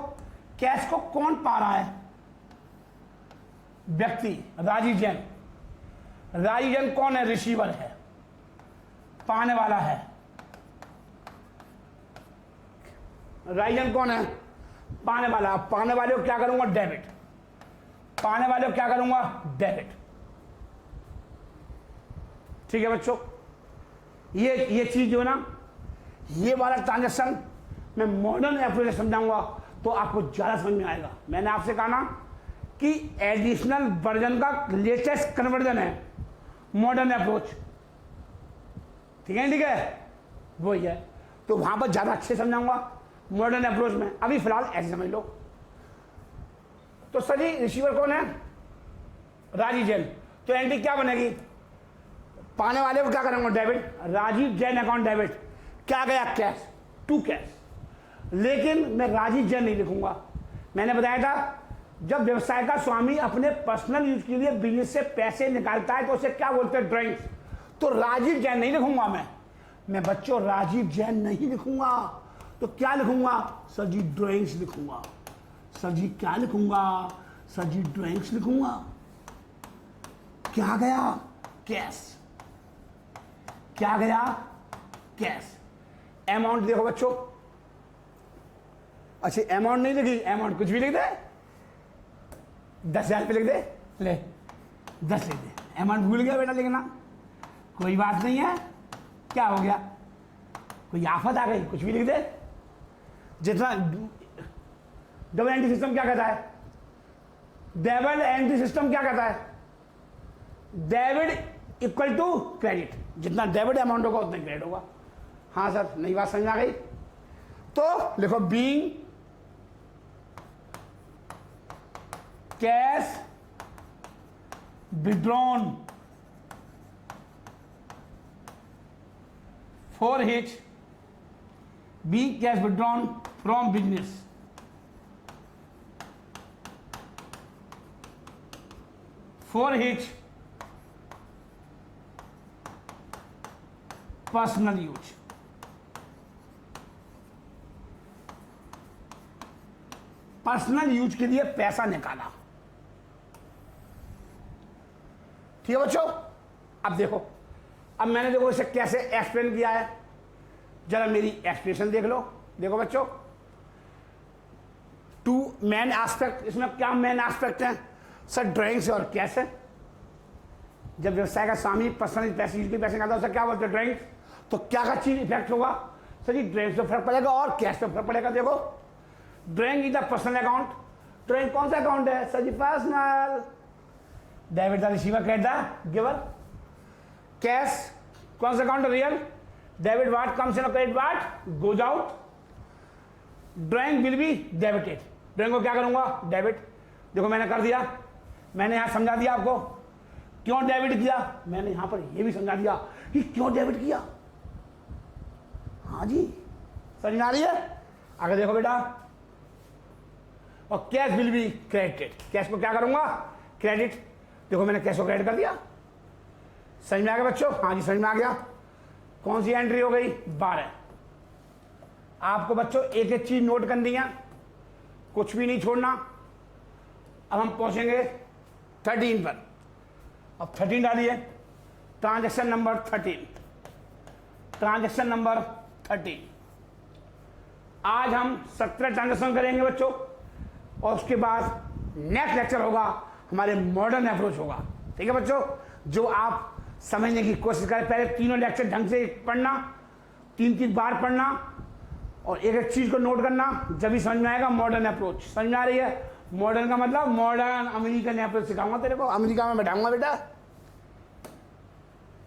कैश को कौन पा रहा है? व्यक्ति राजीव जैन। राजीव जैन कौन है? रिसीवर है, पाने वाला है। राजीव जैन कौन है? पाने वाला। पाने वाले को क्या करूंगा? डेबिट। पाने वाले को क्या करूंगा? डेबिट। ठीक है बच्चों। ये चीज जो है ना, ये वाला ट्रांजेक्शन मैं मॉडर्न अप्रोच से समझाऊंगा तो आपको ज्यादा समझ में आएगा। मैंने आपसे कहा ना कि एडिशनल वर्जन का लेटेस्ट कन्वर्जन है मॉडर्न अप्रोच। ठीक है ठीक है, वही है। तो वहां पर ज्यादा अच्छे समझाऊंगा मॉडर्न अप्रोच में। अभी फिलहाल ऐसे समझ लो। तो सर जी रिसीवर कौन है? राजीव जैन। तो एंट्री क्या बनेगी? पाने वाले को क्या करेंगे? Debit. Rajeev Jain account debit. क्या गया? कैश। To cash. लेकिन मैं राजीव जैन नहीं लिखूंगा। मैंने बताया था जब व्यवसाय का स्वामी अपने पर्सनल यूज के लिए बिजनेस से पैसे निकालता है तो उसे क्या बोलते हैं? ड्राइंग्स। तो राजीव जैन नहीं लिखूंगा मैं बच्चों राजीव जैन नहीं लिखूंगा। तो क्या लिखूंगा? सर जी ड्राइंग्स लिखूंगा। सर जी क्या लिखूंगा? सर जी ड्राइंग्स लिखूंगा। क्या गया? कैश। क्या गया? कैश। अमाउंट देखो बच्चों। अच्छा अमाउंट नहीं लिखी, अमाउंट कुछ भी लिख दे। 10,000 रुपये लिख दे, ले 10 लिख दे। अमाउंट भूल गया बेटा लिखना, कोई बात नहीं है। क्या हो गया? कोई आफत आ गई? कुछ भी लिख दे। जितना डबल एंट्री सिस्टम क्या कहता है? डेबिट एंट्री सिस्टम क्या कहता है? Debit equal to credit. जितना डेबिट अमाउंट होगा उतना क्रेडिट होगा। हाँ सर नई बात समझ आ गई। तो लिखो being cash withdrawn for which being cash withdrawn from business for which personal use. Personal use के लिए पैसा निकाला। ठीक है बच्चों, अब देखो, अब मैंने देखो इसे कैसे एक्सप्लेन किया है, जरा मेरी एक्सप्रेशन देख लो। देखो बच्चों, टू मेन एस्पेक्ट, इसमें क्या मेन एस्पेक्ट है सर? ड्राइंग से और कैसे। जब व्यवसाय का स्वामी पर्सनल पैसे यूज के पैसे निकालता है उसे क्या बोलते हैं? ड्राइंग। तो क्या का चीज इफेक्ट होगा सर जी? ड्राइंग से फर्क पड़ेगा और कैश पे फर्क पड़ेगा। देखो, drawing is the personal account. Drawing कौन सा अकाउंट है sir ji? Personal. Debit the receiver, credit the giver. Cash कौन सा अकाउंट है? Real. Debit what comes in, credit what goes out. Drawing will be debited. Drawing को क्या करूंगा? Debit. देखो मैंने कर दिया, मैंने यहां समझा दिया आपको क्यों डेबिट किया। मैंने यहां पर यह भी समझा दिया कि क्यों डेबिट किया। हाँ जी, समझ में आ रही है? आगे देखो बेटा, और cash will be credited. Cash को क्या करूंगा? क्रेडिट। देखो मैंने कैश को क्रेडिट कर दिया। समझ में आ गया बच्चों? हाँ जी, समझ में आ गया। कौन सी एंट्री हो गई? 12। आपको बच्चों एक एक चीज नोट करनी है, कुछ भी नहीं छोड़ना। अब हम पहुंचेंगे 13 पर। अब 13 डालिए, ट्रांजैक्शन नंबर 13। Transaction number 13। आज हम 17 ट्रांजैक्शन करेंगे बच्चों, और उसके बाद नेक्स्ट लेक्चर होगा हमारे मॉडर्न अप्रोच होगा। ठीक है बच्चों, जो आप समझने की कोशिश करें। पहले तीनों लेक्चर ढंग से पढ़ना, 3-3 बार पढ़ना, और एक एक चीज को नोट करना, जब भी समझ में आएगा मॉडर्न अप्रोच। समझ में आ रही है? मॉडर्न का मतलब मॉडर्न अमेरिकन अप्रोच सिखाऊंगा तेरे को, अमेरिका में बैठाऊंगा बेटा।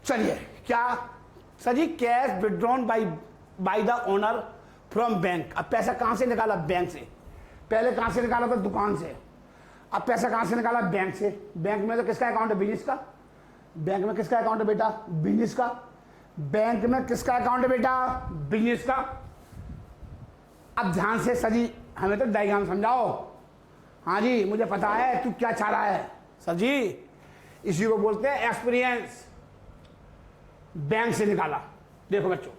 चलिए, क्या sir ji? Cash withdrawn by the owner from bank. अब पैसा कहां से निकाला? बैंक से। पहले कहां से निकाला था? दुकान से। अब पैसा कहां से निकाला? बैंक से। बैंक में तो किसका अकाउंट है? बिजनेस का। बैंक में किसका अकाउंट है बेटा? बिजनेस का। बैंक में किसका अकाउंट है बेटा? बिजनेस का। अब ध्यान से सर जी, हमें तो डायग्राम समझाओ। हाँ जी, मुझे पता है तू क्या चाह रहा है सर जी, इसी को बोलते हैं एक्सपीरियंस। बैंक से निकाला। देखो बच्चों,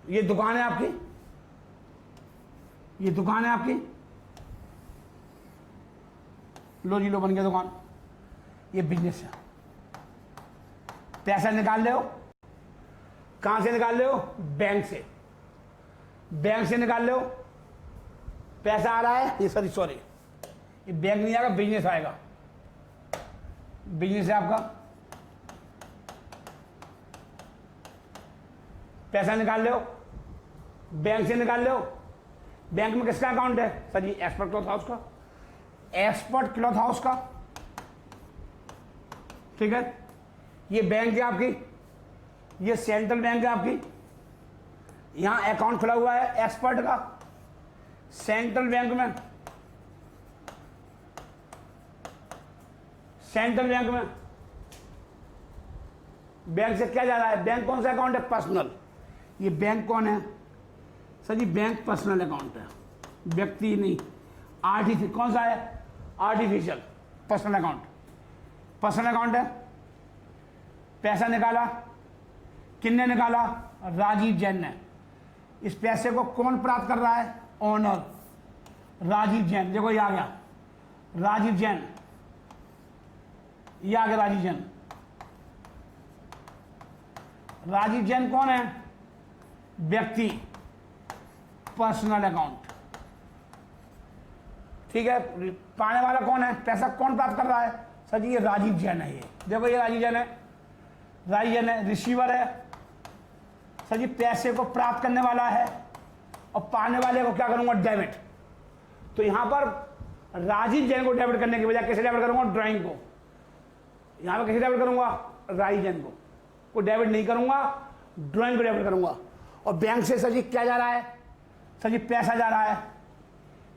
ये दुकान है आपकी, ये दुकान है आपकी। लो जी, लो, बन गया दुकान। ये बिजनेस है। पैसा निकाल ले हो, कहां से निकाल ले हो? बैंक से। बैंक से निकाल ले हो, पैसा आ रहा है। ये सॉरी, ये बैंक नहीं आएगा, बिजनेस आएगा। बिजनेस है आपका, पैसा निकाल ले हो, बैंक से निकाल ले हो। बैंक में किसका अकाउंट है सर जी? एक्सपर्ट क्लॉथ हाउस का। एक्सपर्ट क्लॉथ हाउस का, ठीक है। ये बैंक है आपकी, ये सेंट्रल बैंक है आपकी। यहां अकाउंट खुला हुआ है एक्सपर्ट का सेंट्रल बैंक में। सेंट्रल बैंक में बैंक से क्या जा रहा है? बैंक कौन सा अकाउंट है? पर्सनल। ये बैंक कौन है सर जी? बैंक पर्सनल अकाउंट है, व्यक्ति नहीं। आर्टिफिशियल कौन सा है? Artificial personal account. Personal account है। पैसा निकाला, किसने निकाला? राजीव जैन ने। इस पैसे को कौन प्राप्त कर रहा है? ओनर राजीव जैन। देखो ये आ गया राजीव जैन, ये आ गया राजीव जैन। राजीव जैन कौन है? व्यक्ति, पर्सनल अकाउंट, ठीक है। पाने वाला कौन है? पैसा कौन प्राप्त कर रहा है सर जी? ये राजीव जैन है। ये देखो, ये राजीव जैन है। राजीव जैन है, रिसीवर है सर जी, पैसे को प्राप्त करने वाला है, और पाने वाले को क्या करूंगा? डेबिट। तो यहां पर राजीव जैन को डेबिट करने की बजाय कैसे डेबिट करूंगा? ड्राइंग को। यहां पर कैसे डेबिट करूंगा? राजीव जैन को डेबिट नहीं करूंगा, ड्राइंग को डेबिट करूंगा। और बैंक से सर जी क्या जा रहा है? सर जी पैसा जा रहा है।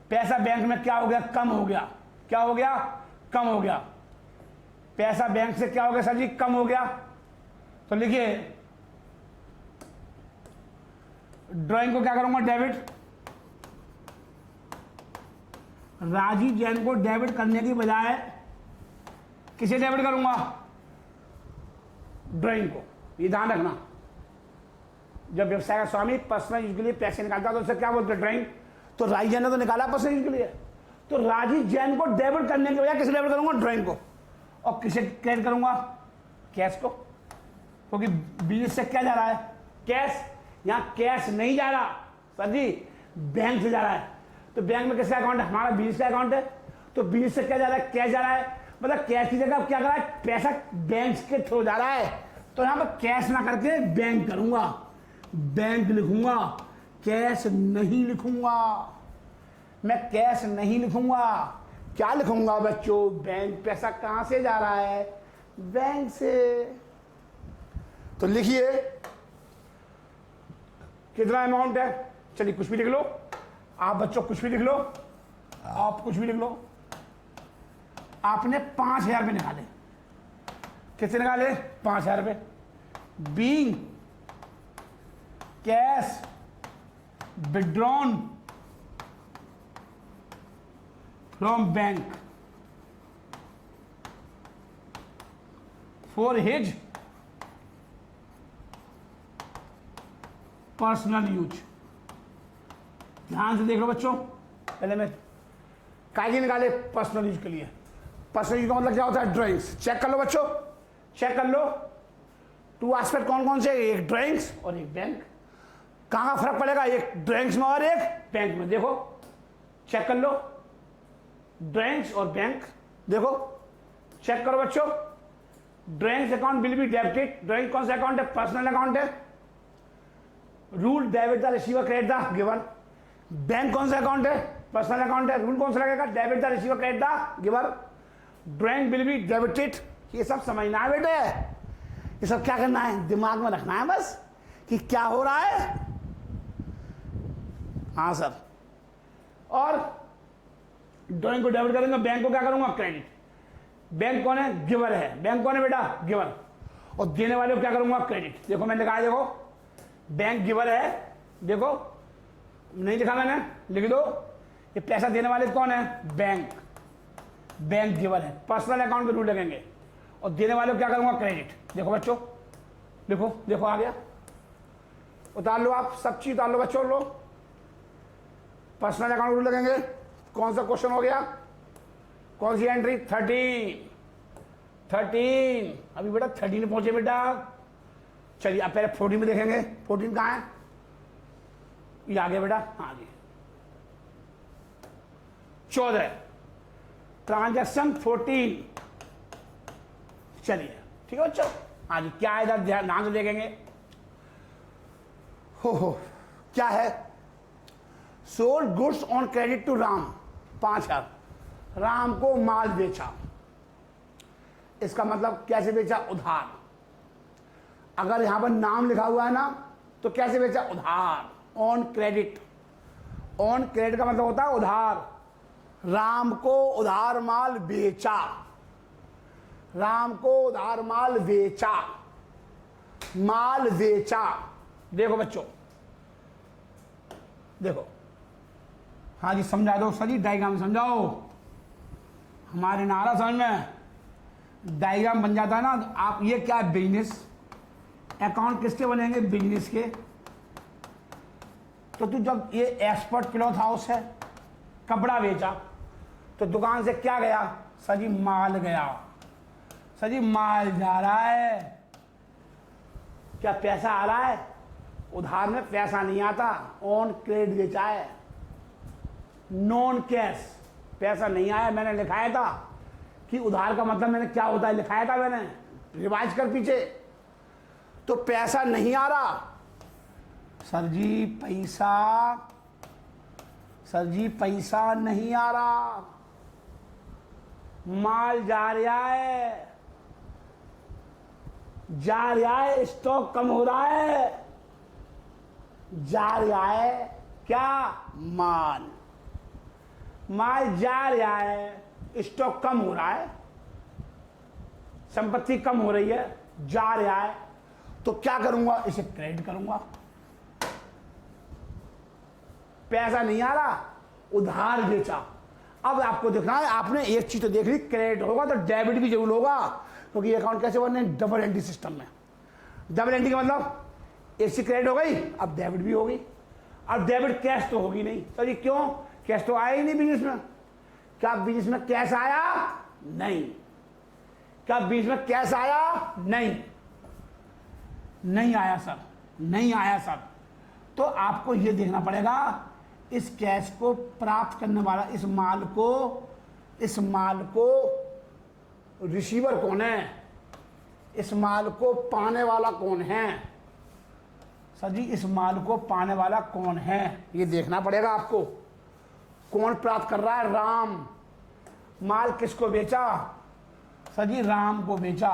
पैसा बैंक में क्या हो गया? कम हो गया। क्या हो गया? कम हो गया। पैसा बैंक से क्या हो गया सर जी? कम हो गया। तो लिखिए, ड्राइंग को क्या करूंगा? डेबिट। राजीव जैन को डेबिट करने की बजाय किसे डेबिट करूंगा? ड्राइंग को। ये ध्यान रखना, जब व्यवसाय का स्वामी पर्सनल यूज के लिए पैसे निकालता है तो उसे क्या बोलते हैं, ड्राइंग। तो राजी जैन ने तो निकाला पर्सनल यूज के लिए, तो राजी जैन को डेबिट करने के बजाय किसे डेबिट करूंगा, ड्राइंग को। और किसे क्रेडिट करूंगा, कैश को, क्योंकि बिजनेस से क्या जा रहा है, कैश। यहां कैश नहीं जा रहा सर जी, बैंक से जा रहा है। तो बैंक में किसका अकाउंट है, हमारा बिजनेस का अकाउंट है। तो बिजनेस से क्या जा रहा है, कैश जा रहा है। मतलब कैश की जगह क्या कर रहा है, पैसा बैंक के थ्रू जा रहा है। तो यहां पर कैश ना करके बैंक करूंगा, बैंक लिखूंगा, कैश नहीं लिखूंगा। मैं कैश नहीं लिखूंगा, क्या लिखूंगा बच्चों, बैंक। पैसा कहां से जा रहा है, बैंक से। तो लिखिए कितना अमाउंट है, चलिए कुछ भी लिख लो आप बच्चों, कुछ भी लिख लो आप, कुछ भी लिख लो। आपने 5,000 रुपये निकाले, कितने निकाले, 5,000 रुपये। Being cash withdrawn from bank for his personal use. ध्यान से देख लो बच्चों, पहले मैं कागज निकाले पर्सनल यूज के लिए। पर्सनल यूज का मतलब क्या होता है, ड्राइंग्स। चेक कर लो बच्चों, चेक कर लो। 2 एस्पेक्ट कौन कौन से, एक ड्राइंग्स और एक बैंक। कहां का फर्क पड़ेगा, एक ड्राइंग्स में और एक बैंक में। देखो चेक कर लो, ड्राइंग्स और बैंक। देखो चेक करो बच्चों, drawings account will be debited. Drawing कौन सा अकाउंट है, पर्सनल अकाउंट है। Rule debit the receiver credit the giver. Bank कौन सा अकाउंट है, पर्सनल अकाउंट है। रूल कौन सा लगेगा, debit the receiver credit the giver. Drawing will be debited. ये सब समझना है बेटे, ये सब क्या करना है, दिमाग में रखना है बस कि क्या हो रहा है। हाँ सर, और ड्राइंग को डेबिट करेंगे, बैंक को क्या करूंगा, क्रेडिट। बैंक कौन है, गिवर है। बैंक कौन है बेटा, गिवर। और देने वाले को क्या करूंगा, क्रेडिट। देखो मैंने लिखा है, देखो बैंक गिवर है, देखो नहीं लिखा मैंने, लिख दो। ये पैसा देने वाले कौन है, बैंक। बैंक गिवर है, पर्सनल अकाउंट के रूल लगेंगे। और देने वाले को क्या करूंगा, क्रेडिट। देखो बच्चों, देखो देखो आ गया, उतार लो आप, सब चीज उतार लो बच्चों। लो पर्सनल अकाउंट रूल लगेंगे। कौन सा क्वेश्चन हो गया, कौन सी एंट्री, 13। अभी बेटा 13 पहुंचे बेटा। चलिए आप पहले 14 में देखेंगे। 14 कहाँ है, ये आ गया बेटा, हाँ जी 14 ट्रांजैक्शन 14। चलिए ठीक है बच्चों, हाँ जी क्या है, इधर ध्यान से देखेंगे। हो क्या है, sold goods on credit to Ram, 5,000। Ram को माल बेचा। इसका मतलब कैसे बेचा, उधार। अगर यहां पर नाम लिखा हुआ है ना, तो कैसे बेचा, उधार, ऑन क्रेडिट। ऑन क्रेडिट का मतलब होता है उधार। राम को उधार माल बेचा, राम को उधार माल बेचा, माल बेचा। देखो बच्चों, देखो हाँ जी समझा दो सर जी, डायग्राम समझाओ। हमारे नारा समझ में डायग्राम बन जाता है ना। तो आप ये क्या है, बिजनेस अकाउंट किसके बनेंगे, बिजनेस के। तो तू जब ये एक्सपर्ट क्लॉथ हाउस है, कपड़ा बेचा, तो दुकान से क्या गया, सर जी माल गया। सर जी माल जा रहा है, क्या पैसा आ रहा है, उधार में पैसा नहीं आता। ऑन क्रेडिट बेचा है, नॉन कैश पैसा नहीं आया। मैंने लिखाया था कि उधार का मतलब मैंने क्या होता है, लिखाया था मैंने, रिवाइज कर पीछे। तो पैसा नहीं आ रहा, सर जी पैसा, सर जी पैसा नहीं आ रहा, माल जा रहा है, जा रहा है, स्टॉक कम हो रहा है, जा रहा है क्या, माल, माल जा रहा है, स्टॉक कम हो रहा है, संपत्ति कम हो रही है, जा रहा है। तो क्या करूंगा, इसे क्रेडिट करूंगा। पैसा नहीं आ रहा, उधार बेचा। अब आपको देखना है, आपने एक चीज तो देख ली, क्रेडिट होगा तो डेबिट भी जरूर होगा, क्योंकि अकाउंट कैसे बनने, डबल एंट्री सिस्टम में। डबल एंट्री का मतलब एक से क्रेडिट हो गई, अब डेबिट भी होगी। अब डेबिट कैश तो होगी नहीं। सर जी क्यों? कैश तो आया ही नहीं बिजनेस में। क्या बिजनेस में कैश आया? नहीं। क्या बिजनेस में कैश आया? नहीं, नहीं आया सर, नहीं आया सर। तो आपको यह देखना पड़ेगा इस कैश को प्राप्त करने वाला, इस माल को रिसीवर कौन है, इस माल को पाने वाला कौन है। सर जी इस माल को पाने वाला कौन है, ये देखना पड़ेगा आपको। कौन प्राप्त कर रहा है? राम। माल किसको बेचा? सर जी राम को बेचा।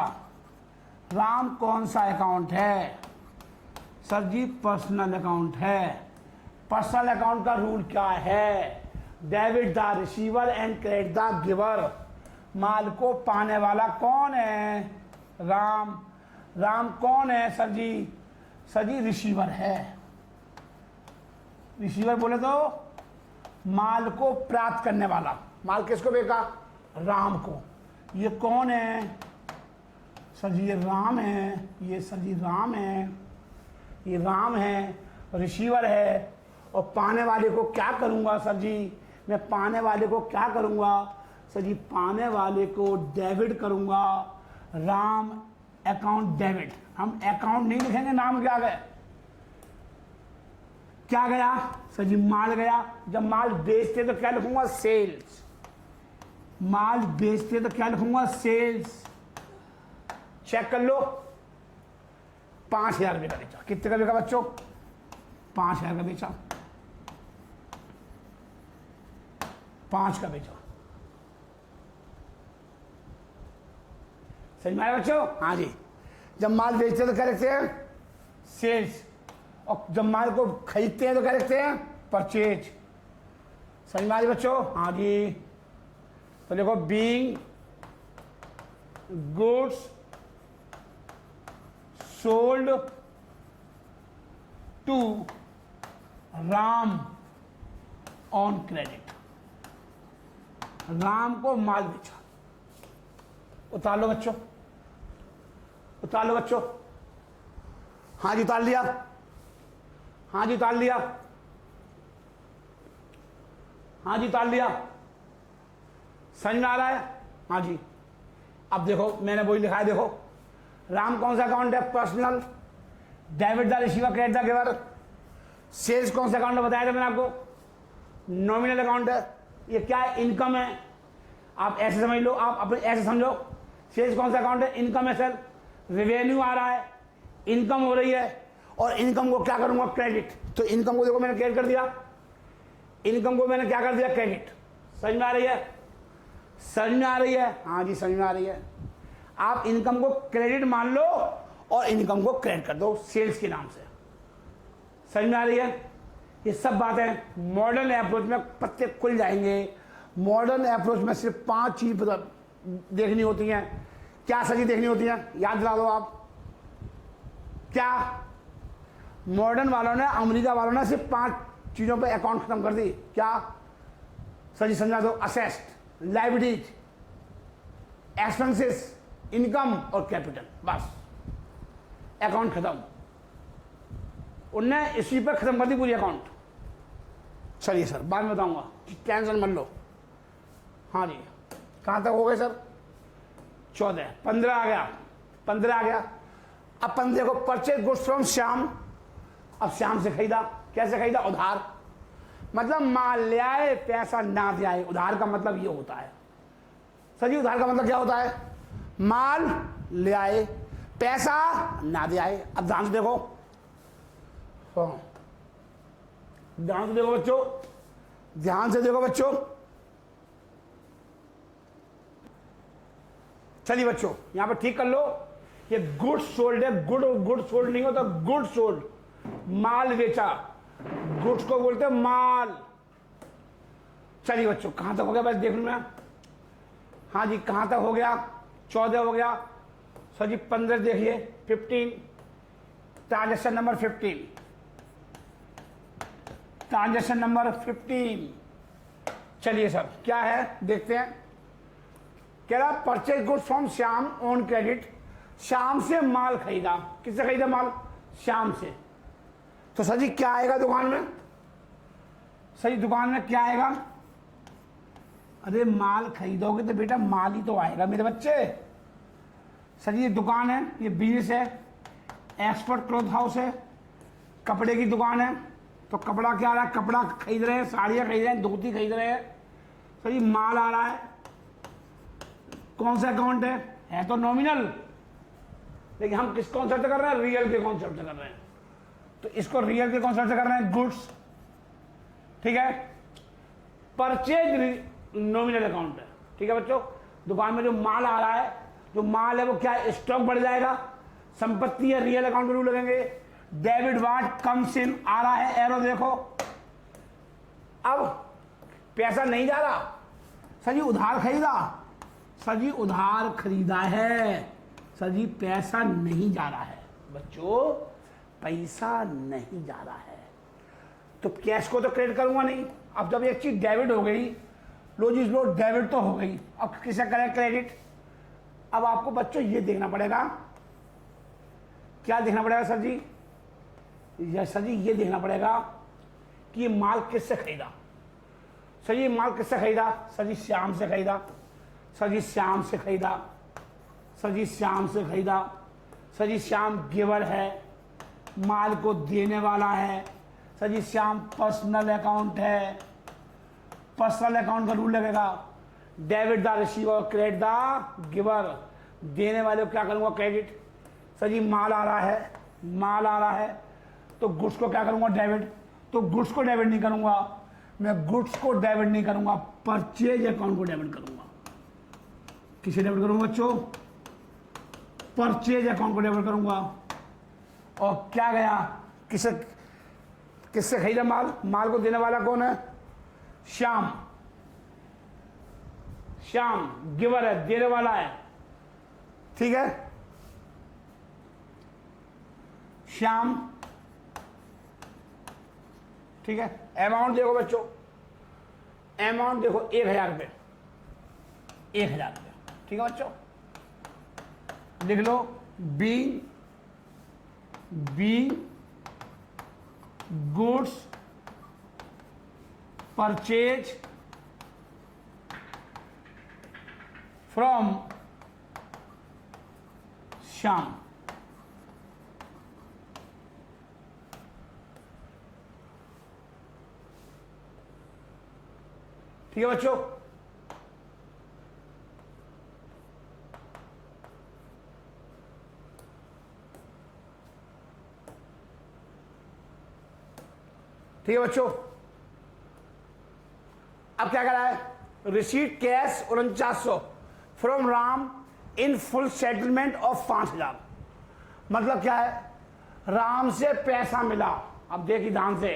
राम कौन सा अकाउंट है? सर जी पर्सनल अकाउंट है। पर्सनल अकाउंट का रूल क्या है? Debit the receiver and credit the giver. माल को पाने वाला कौन है? राम। राम कौन है sir ji? Sir ji receiver है। रिसीवर बोले तो माल को प्राप्त करने वाला। माल किसको बेचा? राम को। ये कौन है? सर जी ये राम है। ये सर जी राम है, ये राम है, रिसीवर है। और पाने वाले को क्या करूंगा सर जी? मैं पाने वाले को क्या करूंगा? सर जी पाने वाले को डेबिट करूंगा। Ram account debit. हम अकाउंट नहीं लिखेंगे, नाम क्या गया? क्या गया? सर जी माल गया। जब माल बेचते तो क्या लिखूंगा? सेल्स। माल बेचते तो क्या लिखूंगा? सेल्स। चेक कर लो, 5,000 रुपये का बेचा। कितने का बेचा बच्चों? 5,000 का बेचा। 5 का बेचा। समझ में आया बच्चों? हाँ जी। जब माल बेचते तो क्या लिखते हैं? सेल्स। और जब माल को खरीदते हैं तो क्या लिखते हैं? परचेज। समझ में आ रही बच्चों? हाँ जी। तो देखो being goods sold to Ram on credit. Ram को माल बेचा। उतार लो बच्चों, उतार लो बच्चों। हाँ जी उतार लिया। हाँ जी उतार लिया। हाँ जी उतार लिया। समझ में आ रहा है? हाँ जी। अब देखो मैंने वही लिखा है, देखो राम कौन सा अकाउंट है? Personal. Debit the receiver credit the giver. Sales कौन सा अकाउंट है बताया था मैंने आपको? नॉमिनल अकाउंट है। ये क्या है? इनकम है। आप ऐसे समझ लो, आप अपने ऐसे समझो। सेल्स कौन सा अकाउंट है? इनकम है सर। रेवेन्यू आ रहा है, इनकम हो रही है, और इनकम को क्या करूंगा? क्रेडिट। तो इनकम को देखो मैंने क्रेडिट कर दिया। इनकम को मैंने क्या कर दिया? क्रेडिट। समझ में आ रही है? समझ में आ रही है? हाँ जी समझ में आ रही है। आप इनकम को क्रेडिट मान लो और इनकम को क्रेडिट कर दो सेल्स के नाम से। समझ में आ रही है? ये सब बातें मॉडर्न अप्रोच में पत्ते खुल जाएंगे। मॉडर्न अप्रोच में सिर्फ 5 चीज देखनी होती हैं। क्या सही देखनी होती है? याद दिला दो आप। क्या मॉडर्न वालों ने, अमेरिका वालों ने सिर्फ 5 चीजों पे अकाउंट खत्म कर दी। क्या सही समझा दो? असेस्ट, लायबिलिटीज, एक्सपेंसेस, इनकम और कैपिटल। बस अकाउंट खत्म। उनने इसी पर खत्म कर दी पूरी अकाउंट। चलिए सर बाद में बताऊंगा, टेंशन मत लो। हाँ जी कहाँ तक हो गए सर? 14, 15 आ गया, 15 आ गया। अब 15 को परचेज गुड्स फ्रॉम श्याम। अब श्याम से खरीदा। कैसे खरीदा? उधार। मतलब माल ले आए, पैसा ना दे आए। उधार का मतलब ये होता है सर जी। उधार का मतलब क्या होता है? माल ले आए, पैसा ना दे आए। अब ध्यान से देखो, ध्यान से देखो बच्चों, ध्यान से देखो बच्चों। चलिए बच्चों यहां पर ठीक कर लो। ये गुड सोल्ड है। गुड सोल्ड नहीं होता, गुड सोल्ड। माल बेचा, गुड्स को बोलते हैं माल। चलिए बच्चों कहां तक हो गया? बस देख लूं मैं। हाँ जी कहां तक हो गया? 14 हो गया सर जी। 15 देखिए, 15 ट्रांजेक्शन नंबर 15, ट्रांजेक्शन नंबर 15। चलिए सर क्या है देखते हैं। कह रहा purchase goods from Shyam on credit Shyam से माल खरीदा। किससे खरीदा माल? श्याम से। तो सर जी क्या आएगा दुकान में? सर जी दुकान में क्या आएगा? अरे माल खरीदोगे तो बेटा माल ही तो आएगा मेरे बच्चे। सर जी ये दुकान है, ये बिजनेस है, एक्सपर्ट क्लॉथ हाउस है, कपड़े की दुकान है। तो कपड़ा क्या आ रहा है? कपड़ा खरीद रहे हैं, साड़ियाँ खरीद रहे हैं, धोती खरीद रहे हैं। सर जी माल आ रहा है। कौन सा अकाउंट है तो नॉमिनल, लेकिन हम किस कॉन्सेप्ट कर रहे हैं? रियल के कॉन्सेप्ट कर रहे हैं। तो इसको रियल के कॉन्सेप्ट कर रहे हैं, गुड्स, ठीक है। परचेज नॉमिनल अकाउंट है, ठीक है बच्चों। दुकान में जो माल आ रहा है, जो माल है वो क्या है? स्टॉक बढ़ जाएगा, संपत्ति है, रियल अकाउंट में रूल लगेंगे। डेबिट वाट कम्स इन आ रहा है, एरो देखो। अब पैसा नहीं जा रहा, सर जी उधार खरीदा, सर जी उधार खरीदा है, सर जी पैसा नहीं जा रहा है। बच्चों पैसा नहीं जा रहा है तो कैश को तो क्रेडिट करूंगा नहीं। अब जब एक चीज डेबिट हो गई, लो जी लो डेबिट तो हो गई, अब किसे करें क्रेडिट? अब आपको बच्चों ये देखना पड़ेगा, क्या देखना पड़ेगा सर जी? सर जी ये देखना पड़ेगा कि ये माल किससे खरीदा। सर जी माल किससे खरीदा? सर जी श्याम से खरीदा, सर जी श्याम से खरीदा, सर जी श्याम से खरीदा। सर जी श्याम गिवर है, माल को देने वाला है। सर जी श्याम पर्सनल अकाउंट है, पर्सनल अकाउंट का रूल लगेगा। Debit the receiver, credit the giver, देने वाले को क्या करूंगा? क्रेडिट। सर जी माल आ रहा है, माल आ रहा है तो गुड्स को क्या करूंगा? डेबिट। तो गुड्स को डेबिट नहीं करूंगा मैं, गुड्स को डेबिट नहीं करूंगा, परचेज अकाउंट को डेबिट करूंगा। किसे डेबिट करूंगा बच्चों? परचेज अकाउंट को डेबिट करूंगा। और क्या गया? किससे किससे खरीदा माल? माल को देने वाला कौन है? श्याम। श्याम गिवर है, देने वाला है, ठीक है। श्याम, ठीक है। अमाउंट देखो बच्चों, अमाउंट देखो 1000 रुपये, 1000 रुपये, ठीक है बच्चों। लिख लो be goods purchase from Shyam. ठीक है बच्चों। ठीक है बच्चों। अब क्या करा है? Receipt cash 4900 from Ram in full settlement of 5000। मतलब क्या है? राम से पैसा मिला। अब देखिए ध्यान से,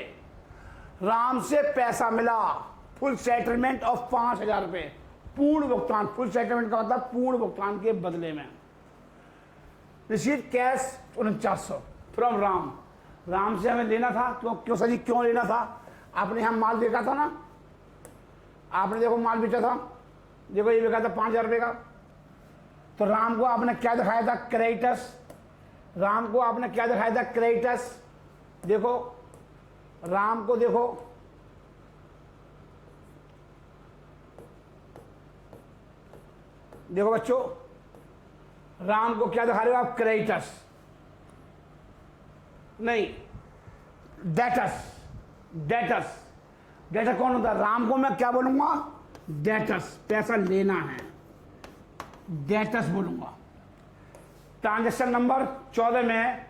राम से पैसा मिला, फुल सेटलमेंट ऑफ 5000 रुपये, पूर्ण भुगतान। फुल सेटलमेंट का मतलब पूर्ण भुगतान के बदले में। Receipt cash 4900 from Ram, Ram से हमें लेना था। तो क्यों सर जी क्यों लेना था? आपने हम माल देखा था ना, आपने देखो माल बेचा था, देखो ये बिका था 5000 रुपये का। तो राम को आपने क्या दिखाया था? क्रेडिटर्स। राम को आपने क्या दिखाया था? क्रेडिटर्स। देखो राम को देखो, देखो बच्चों, राम को क्या दिखा रहे हो आप? क्रेडिटर्स नहीं, डेटर्स। डेटर्स, डेटर कौन होता है? राम को मैं क्या बोलूंगा? डेटर्स, पैसा लेना है, डेटर्स बोलूंगा। ट्रांजैक्शन नंबर 14 में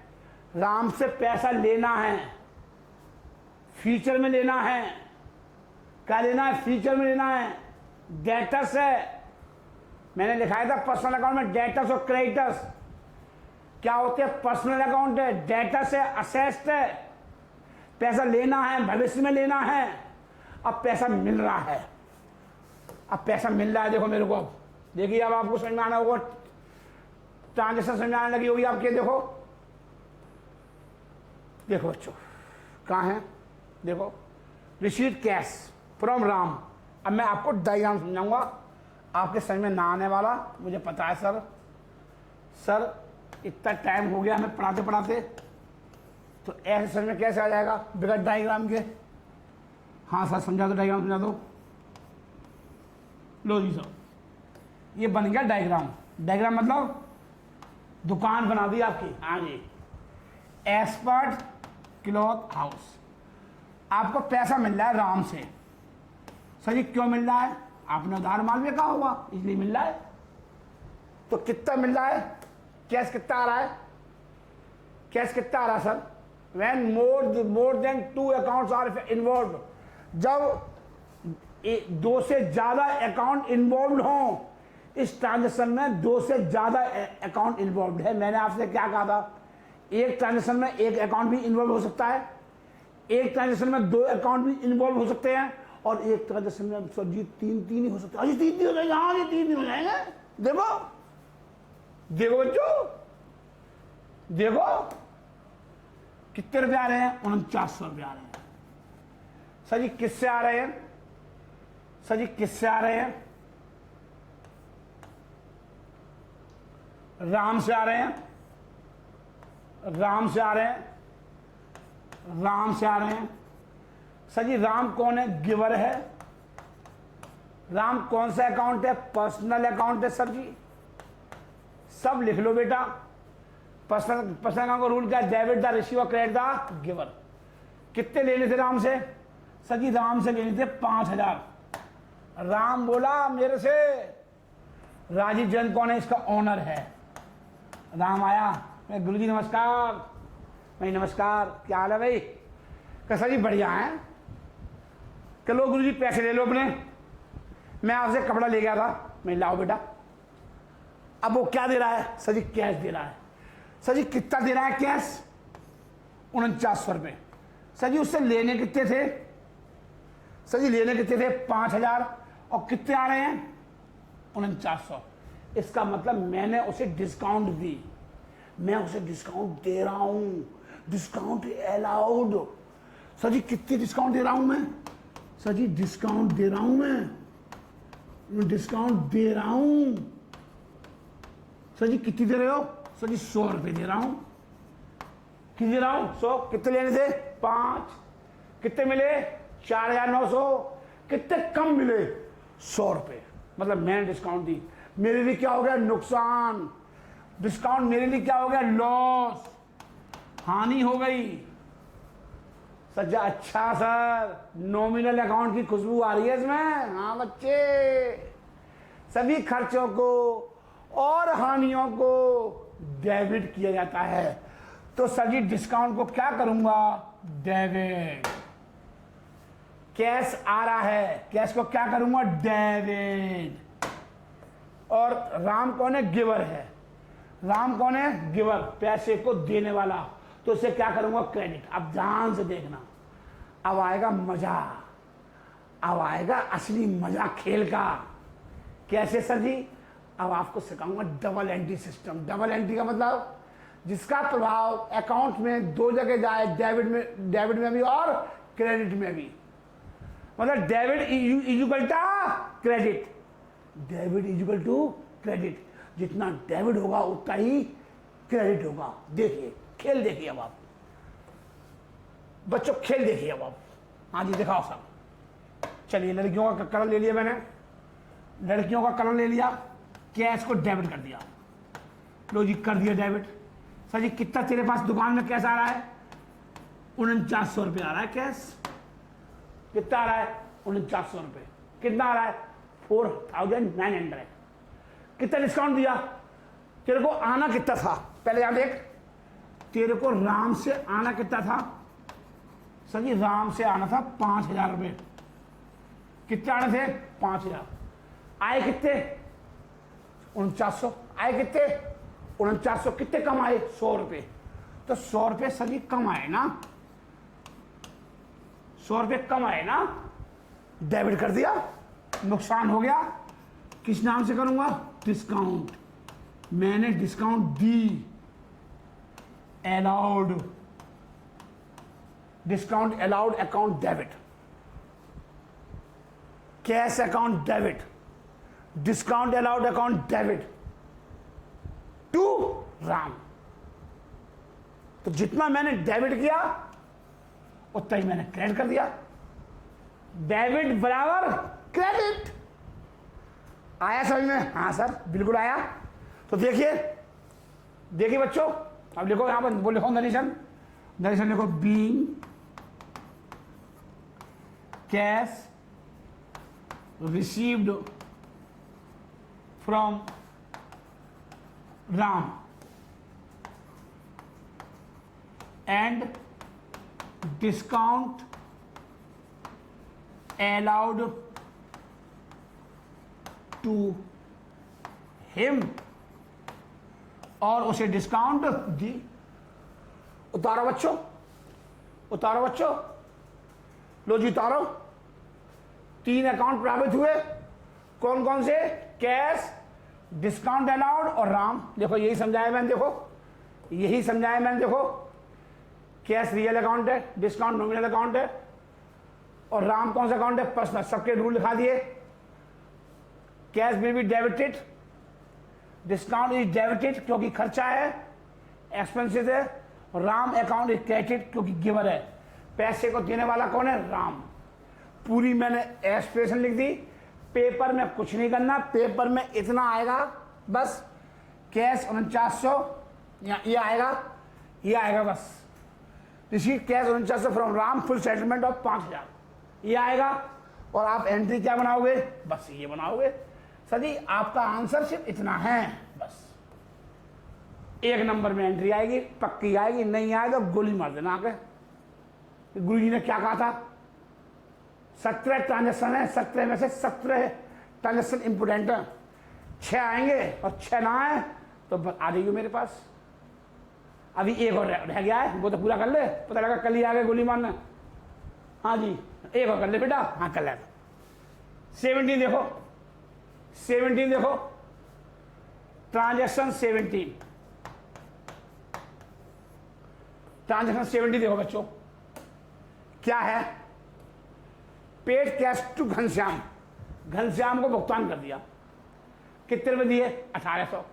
राम से पैसा लेना है, फ्यूचर में लेना है। क्या लेना है? फ्यूचर में लेना है, डेटर्स है। मैंने लिखाया था पर्सनल अकाउंट में डेटर्स और क्रेडिटर्स क्या होते हैं? पर्सनल अकाउंट है, डेटर्स है, असेट्स है। पैसा लेना है, भविष्य में लेना है। अब पैसा मिल रहा है, अब पैसा मिल रहा है। देखो मेरे को, अब देखिए, अब आपको समझ में आना होगा, ट्रांजेक्शन समझ में आने लगी होगी आपके। देखो देखो बच्चों, कहाँ है? देखो रिसीट कैश फ्रॉम राम। अब मैं आपको डायग्राम समझाऊंगा, आपके समझ में ना आने वाला मुझे पता है सर। इतना टाइम हो गया हमें पढ़ाते पढ़ाते, तो ऐसे समझ में कैसे आ जाएगा बिगड़ डायग्राम के? हाँ सर समझा दो, डायग्राम समझा दो। लो जी सर, ये बन गया डायग्राम। डायग्राम मतलब दुकान बना दी आपकी। हाँ जी, एक्सपर्ट क्लॉथ हाउस। आपको पैसा मिल रहा है राम से। सर जी क्यों मिल रहा है? आपने उधार माल में कहा होगा इसलिए मिल रहा है। तो कितना मिल रहा है? कैश कितना आ रहा है? कैश कितना आ रहा है sir? When more than 2 accounts are involved, जब दो से ज्यादा अकाउंट इन्वॉल्व हों, इस ट्रांजेक्शन में 2 से ज्यादा अकाउंट इन्वॉल्व है। मैंने आपसे क्या कहा था? एक ट्रांजेक्शन में एक अकाउंट भी इन्वॉल्व हो सकता है, एक ट्रांजेक्शन में 2 अकाउंट भी इन्वॉल्व हो सकते हैं, और एक ट्रांजेक्शन में सर जी 3 ही हो सकते हैं। 3 हो जाएंगे। हाँ जी 3 हो जाएंगे। देखो देखो बच्चों, देखो कितने रुपए आ रहे हैं? 4900 रुपये आ रहे हैं। सर जी किससे आ रहे हैं? सर जी किससे आ रहे हैं? राम से आ रहे हैं, राम से आ रहे हैं, राम से आ रहे हैं। सर जी राम कौन है? गिवर है। राम कौन सा अकाउंट है? पर्सनल अकाउंट है सर जी। सब लिख लो बेटा। पर्सनल अकाउंट का रूल क्या है? Debit the receiver, credit the giver. कितने लेने थे राम से? सर जी राम से लेने थे 5000। राम बोला मेरे से, राजीव जैन कौन है? इसका ओनर है। राम आया, मैं गुरुजी नमस्कार। भाई नमस्कार, क्या हाल है भाई? कैसा जी? बढ़िया है। चलो गुरुजी पैसे ले लो अपने, मैं आपसे कपड़ा ले गया था। मैं लाओ बेटा। अब वो क्या दे रहा है? सर जी कैश दे रहा है। सर जी कितना दे रहा है कैश? 4900 रुपये। सर जी उससे लेने कितने थे? सर जी लेने कितने थे? 5000। और कितने आ रहे हैं? 4900। इसका मतलब मैंने उसे डिस्काउंट दी, मैं उसे डिस्काउंट दे रहा हूं। Discount allowed. सर जी कितनी डिस्काउंट दे रहा हूं मैं? सर जी डिस्काउंट दे रहा हूं मैं डिस्काउंट दे रहा हूं। सर जी कितनी दे रहे हो? सर जी 100 रुपये दे रहा हूं। कितने दे रहा हूं? 100। कितने लेने थे? 5। कितने मिले? 4900। कितने कम मिले? 100 रुपये। मतलब मैंने डिस्काउंट दी, मेरे लिए क्या हो गया? नुकसान। डिस्काउंट मेरे लिए क्या हो गया? लॉस, हानि हो गई। सज्जा अच्छा सर, नॉमिनल अकाउंट की खुशबू आ रही है इसमें। हाँ बच्चे, सभी खर्चों को और हानियों को डेबिट किया जाता है। तो सर जी डिस्काउंट को क्या करूंगा? डेबिट। कैश आ रहा है, कैश को क्या करूंगा? डेबिट। और राम कौन है? गिवर है। राम कौन है? गिवर, पैसे को देने वाला। तो उसे क्या करूंगा? क्रेडिट। अब ध्यान से देखना, अब आएगा मजा, अब आएगा असली मजा खेल का। कैसे सर जी? अब आपको सिखाऊंगा double entry system. Double entry का मतलब जिसका प्रभाव अकाउंट में 2 जगह जाए, डेबिट में भी और क्रेडिट में भी। मतलब debit equal to credit, debit equal to credit. जितना डेबिट होगा उतना ही क्रेडिट होगा। देखिए खेल, देखिए अब आप बच्चों, खेल देखिए अब आप। हाँ जी दिखाओ सब। चलिए लड़कियों का कलर ले लिया मैंने, लड़कियों का कलर ले लिया, कैश को डेबिट कर दिया। लो जी कर दिया डेबिट। सर जी कितना तेरे पास दुकान में कैश आ रहा है? 4900 रुपये आ रहा है कैश। कितना आ रहा है? 4900 रुपये। कितना आ रहा है? 4900। कितना डिस्काउंट दिया? तेरे को आना कितना था? पहले यहां देख, तेरे को राम से आना कितना था? सर जी राम से आना था 5000 रुपये। कितने आने थे? 5000। आए कितने? 4900। आए कितने? 4900। कितने कम आए? 100 रुपये। तो 100 रुपये सर जी कम आए ना? 100 रुपये कम आए ना? डेबिट कर दिया, नुकसान हो गया। किस नाम से करूंगा? डिस्काउंट। मैंने डिस्काउंट दी, allowed. Discount allowed account debit, cash account debit, discount allowed account debit to Ram. तो जितना मैंने डेबिट किया उतना ही मैंने क्रेडिट कर दिया। डेबिट बराबर क्रेडिट। आया समझ में? हाँ सर बिल्कुल आया। तो देखिए देखिए बच्चों, अब लिखो यहां पर, वो लिखो नरेशन, नरेशन लिखो being cash received from Ram and discount allowed to him, और उसे डिस्काउंट दी। उतारो बच्चों, उतारो बच्चों, लो जी उतारो। 3 अकाउंट प्रभावित हुए, कौन कौन से? कैश, डिस्काउंट अलाउड और राम। देखो यही समझाया मैंने, देखो यही समझाया मैंने। देखो कैश रियल अकाउंट है, डिस्काउंट नॉमिनल अकाउंट है, और राम कौन सा अकाउंट है? पर्सनल। सबके रूल लिखा दिए। Cash will be debited, discount is debited क्योंकि खर्चा है, एक्सपेंसेस है, और राम अकाउंट इज क्रेडिटेड क्योंकि गिवर है। पैसे को देने वाला कौन है? राम। पूरी मैंने एक्सप्रेशन लिख दी। पेपर में कुछ नहीं करना, पेपर में इतना आएगा बस, कैश 4900, ये आएगा, ये आएगा बस। Receive cash 4900 from Ram, full settlement of 5000, ये आएगा। और आप एंट्री क्या बनाओगे? बस ये बनाओगे। सर जी आपका आंसर सिर्फ इतना है, बस 1 नंबर में एंट्री आएगी, पक्की आएगी। नहीं आए तो गोली मार देना आके। गुरु जी ने क्या कहा था? 17 ट्रांजेक्शन है, 17 में से 17 ट्रांजेक्शन इंपोर्टेंट है। 6 आएंगे और 6 ना आए तो आ जाइए मेरे पास। अभी एक और रह गया है, वो तो पूरा कर ले, पता लगा कल ही आ गए गोली मारना। हाँ जी एक और कर ले बेटा। हाँ कर ले। 17 देखो, 17 देखो, ट्रांजेक्शन 17, ट्रांजेक्शन 70 देखो बच्चों, क्या है? Paid cash to Ghanshyam, Ghanshyam को भुगतान कर दिया। कितने रुपए दिए? 1800।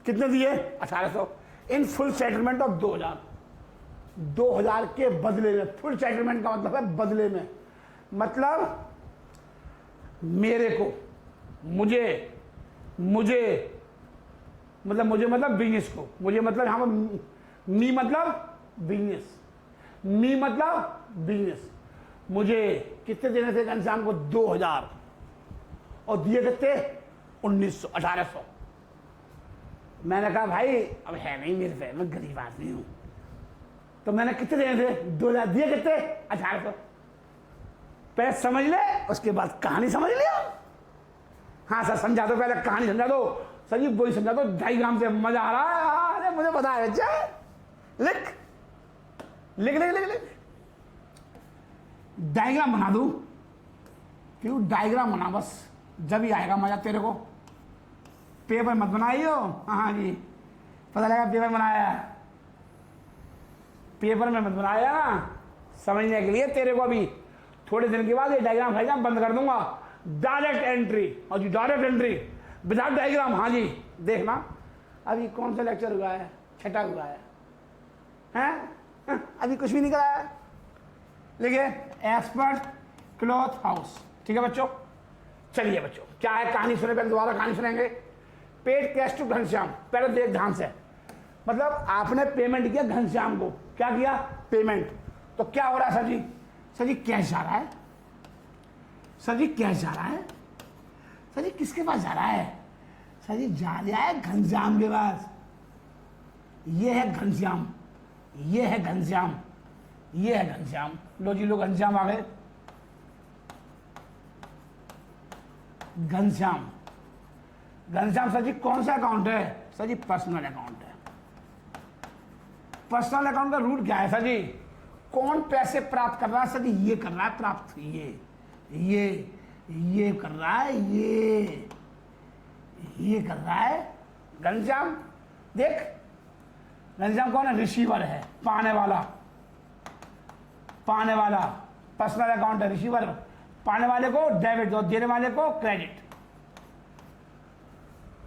कितने दिए? 1800 इन फुल सेटलमेंट ऑफ 2000, 2000 के बदले में। फुल सेटलमेंट का मतलब है बदले में, मतलब मेरे को, मुझे मतलब बिजनेस को, मुझे मतलब यहां पर मी मतलब बिजनेस, मी मतलब बिजनेस। मुझे कितने देने थे घनश्याम को? 2000, और दिए कितने? 1900, 1800। मैंने कहा भाई अब है नहीं मेरे पे, मैं गरीब आदमी हूं, तो मैंने कितने देने थे? 2000, दिए कितने? 1800। पहले समझ ले, उसके बाद कहानी समझ लिया। हाँ सर समझा दो, पहले कहानी समझा दो। सर जी वही समझा दो, डायग्राम से मजा आ रहा है। अरे मुझे पता है बच्चा, लिख लिख लिख लिख लिख। डायग्राम बना दूं? क्यों? डायग्राम बना बस, जब ही आएगा मजा तेरे को। पेपर मत बनाइयो। हाँ जी पता लगा पेपर बनाया, पेपर में मत बनाया ना, समझने के लिए तेरे को। अभी थोड़े दिन के बाद ये डायग्राम फाइग्राम बंद कर दूंगा। डायरेक्ट एंट्री, और जी डायरेक्ट एंट्री विदाउट डायग्राम। हाँ जी देखना, अभी कौन सा लेक्चर हुआ है? 6ठा हुआ है, हैं? अभी कुछ भी नहीं कराया। लिखिए एक्सपर्ट क्लॉथ हाउस। ठीक है बच्चों, चलिए बच्चों क्या है कहानी सुने, पहले दोबारा कहानी सुनेंगे। पेड कैश टू घनश्याम, पहले देख ध्यान से, मतलब आपने पेमेंट किया घनश्याम को। क्या किया? पेमेंट। तो क्या हो रहा है sir ji? Sir ji cash जा रहा है। सर जी कैश जा रहा है। सर जी किसके पास जा रहा है? सर जी जा रहा है घनश्याम के पास। ये है घनश्याम, ये है घनश्याम, ये है घनश्याम। लो जी लो, घनश्याम आ गए। घनश्याम, घनश्याम सर जी कौन सा अकाउंट है? सर जी पर्सनल अकाउंट है। पर्सनल अकाउंट का रूल क्या है सर जी? कौन पैसे प्राप्त कर रहा है? सर जी ये कर रहा है प्राप्त, ये कर रहा है, ये कर रहा है घनश्याम। देख घनश्याम कौन है? रिसीवर है, पाने वाला, पाने वाला। पर्सनल अकाउंट है, रिसीवर पाने वाले को डेबिट और देने वाले को क्रेडिट।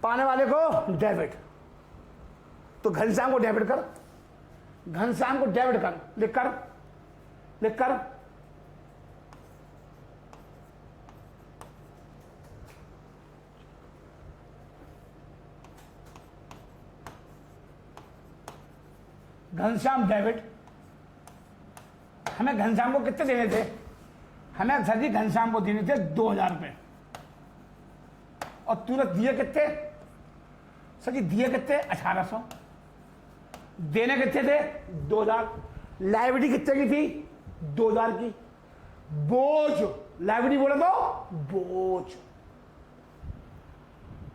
पाने वाले को डेबिट, तो घनश्याम को डेबिट कर, घनश्याम को डेबिट कर, लिख कर, लिख कर। घनश्याम डेबिट। हमें घनश्याम को कितने देने थे? हमें सर जी घनश्याम को देने थे 2000 रुपये, और तूने दिए कितने? सर जी दिए कितने? 1800। देने कितने थे? 2000। लाइबिलिटी कितने की थी? 2000 की। बोझ, लाइबिलिटी बोले तो बोझ,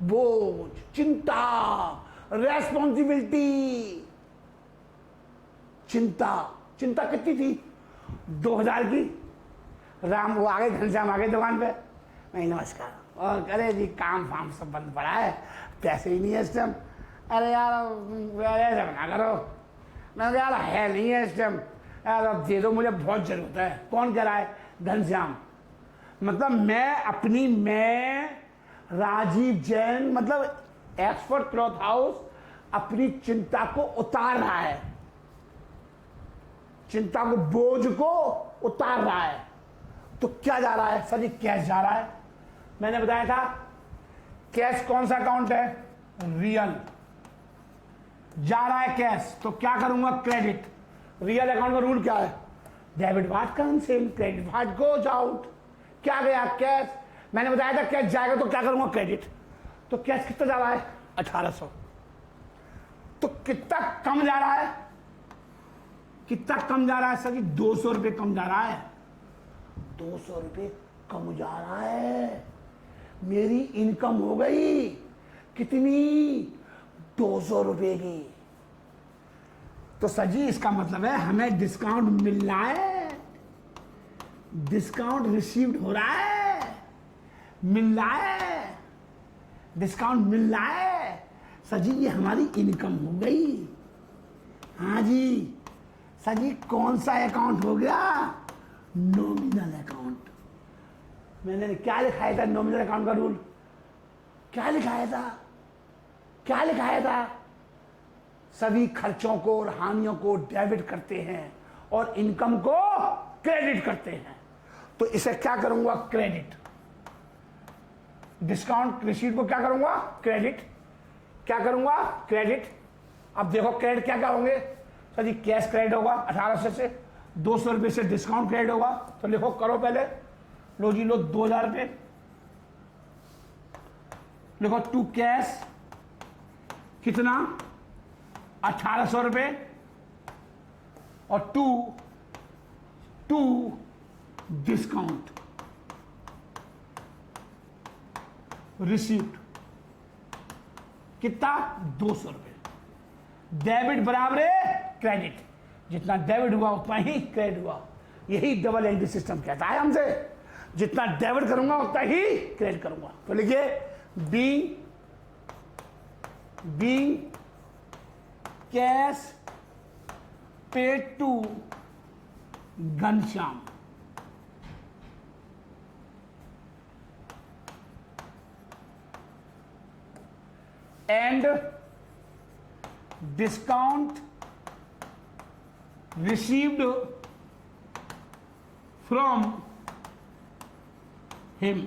बोझ, चिंता, रेस्पॉन्सिबिलिटी, चिंता। चिंता कितनी थी? 2000 की। राम वो आ गए, घनश्याम आ गए दुकान पे, नहीं नमस्कार, और अरे जी काम फाम सब बंद पड़ा है, पैसे ही नहीं है इस टाइम। अरे यार ऐसा ना करो। मैंने कहा यार है नहीं है इस टाइम, यार अब दे दो, मुझे बहुत जरूरत है। कौन कह रहा है? घनश्याम। मतलब मैं राजीव जैन, मतलब एक्सपर्ट क्लॉथ हाउस अपनी चिंता को उतार रहा है, चिंता को, बोझ को उतार रहा है। तो क्या जा रहा है? सर जी कैश जा रहा है। मैंने बताया था कैश कौन सा अकाउंट है? रियल। जा रहा है कैश, तो क्या करूंगा? क्रेडिट। रियल अकाउंट का रूल क्या है? Debit what comes in, credit what goes out. क्या गया? कैश। मैंने बताया था कैश जाएगा तो क्या करूंगा? क्रेडिट। तो कैश कितना जा रहा है? 1800। तो कितना कम जा रहा है? कितना कम जा रहा है? सर जी 200 रुपये कम जा रहा है। 200 रुपये कम जा रहा है। मेरी इनकम हो गई कितनी? 200 रुपये की। तो सर जी इसका मतलब है हमें डिस्काउंट मिल रहा है, डिस्काउंट रिसीव्ड हो रहा है, मिल रहा है, डिस्काउंट मिल रहा है। सर जी ये हमारी इनकम हो गई। हाँ जी सर जी कौन सा अकाउंट हो गया? Nominal account. मैंने क्या लिखाया था नॉमिनल अकाउंट का रूल? क्या लिखाया था? क्या लिखाया था? सभी खर्चों को और हानियों को डेबिट करते हैं और इनकम को क्रेडिट करते हैं। तो इसे क्या करूंगा? क्रेडिट। डिस्काउंट रिसीट को क्या करूंगा? क्रेडिट। क्या करूंगा? क्रेडिट। अब देखो क्रेडिट क्या क्या होंगे? सर जी कैश क्रेडिट होगा 1800 से, 200 रुपये से डिस्काउंट क्रेडिट होगा। तो लिखो, करो पहले, लो जी लो 2000 रुपये, लिखो टू कैश कितना? 1800 रुपये, और टू डिस्काउंट रिसीप्ट कितना? 200 रुपये। डेबिट बराबर है क्रेडिट, जितना डेबिट हुआ उतना ही क्रेडिट हुआ। यही डबल एंट्री सिस्टम कहता है हमसे, जितना डेबिट करूंगा उतना ही क्रेडिट करूंगा। तो लिखिए being cash paid to Ghanshyam, and discount received from him,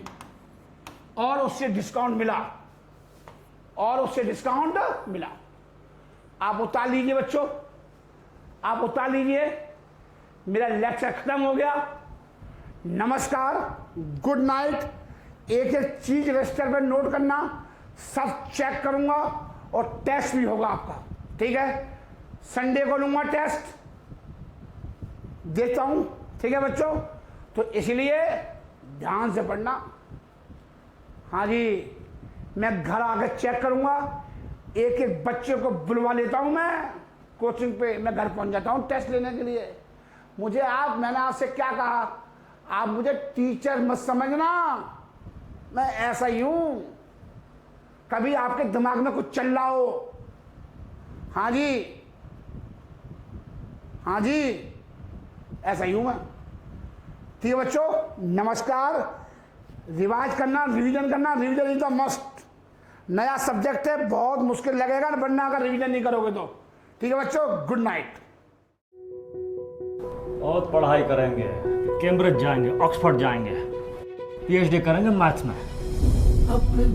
और उससे डिस्काउंट मिला, और उससे डिस्काउंट मिला। आप उतार लीजिए बच्चों, आप उतार लीजिए। मेरा लेक्चर खत्म हो गया। नमस्कार, गुड नाइट। एक एक चीज रजिस्टर पर नोट करना, सब चेक करूंगा और टेस्ट भी होगा आपका, ठीक है? संडे को लूंगा टेस्ट, देता हूं, ठीक है बच्चों? तो इसलिए ध्यान से पढ़ना। हाँ जी, मैं घर आकर चेक करूंगा, एक एक बच्चे को बुलवा लेता हूं मैं कोचिंग पे, मैं घर पहुंच जाता हूं टेस्ट लेने के लिए। मुझे मैंने आपसे क्या कहा? आप मुझे टीचर मत समझना, मैं ऐसा ही हूं। कभी आपके दिमाग में कुछ चल रहा हो, हाँ जी, हाँ जी, ऐसा ही हूं मैं। ठीक है बच्चों, नमस्कार। रिवाइज करना, रिवीजन करना, रिवीजन इज द मस्ट। नया सब्जेक्ट है, बहुत मुश्किल लगेगा वरना अगर रिवीजन नहीं करोगे तो। ठीक है बच्चों, गुड नाइट। बहुत पढ़ाई करेंगे, कैम्ब्रिज जाएंगे, ऑक्सफोर्ड जाएंगे, पीएचडी करेंगे मैथ्स में। अपनी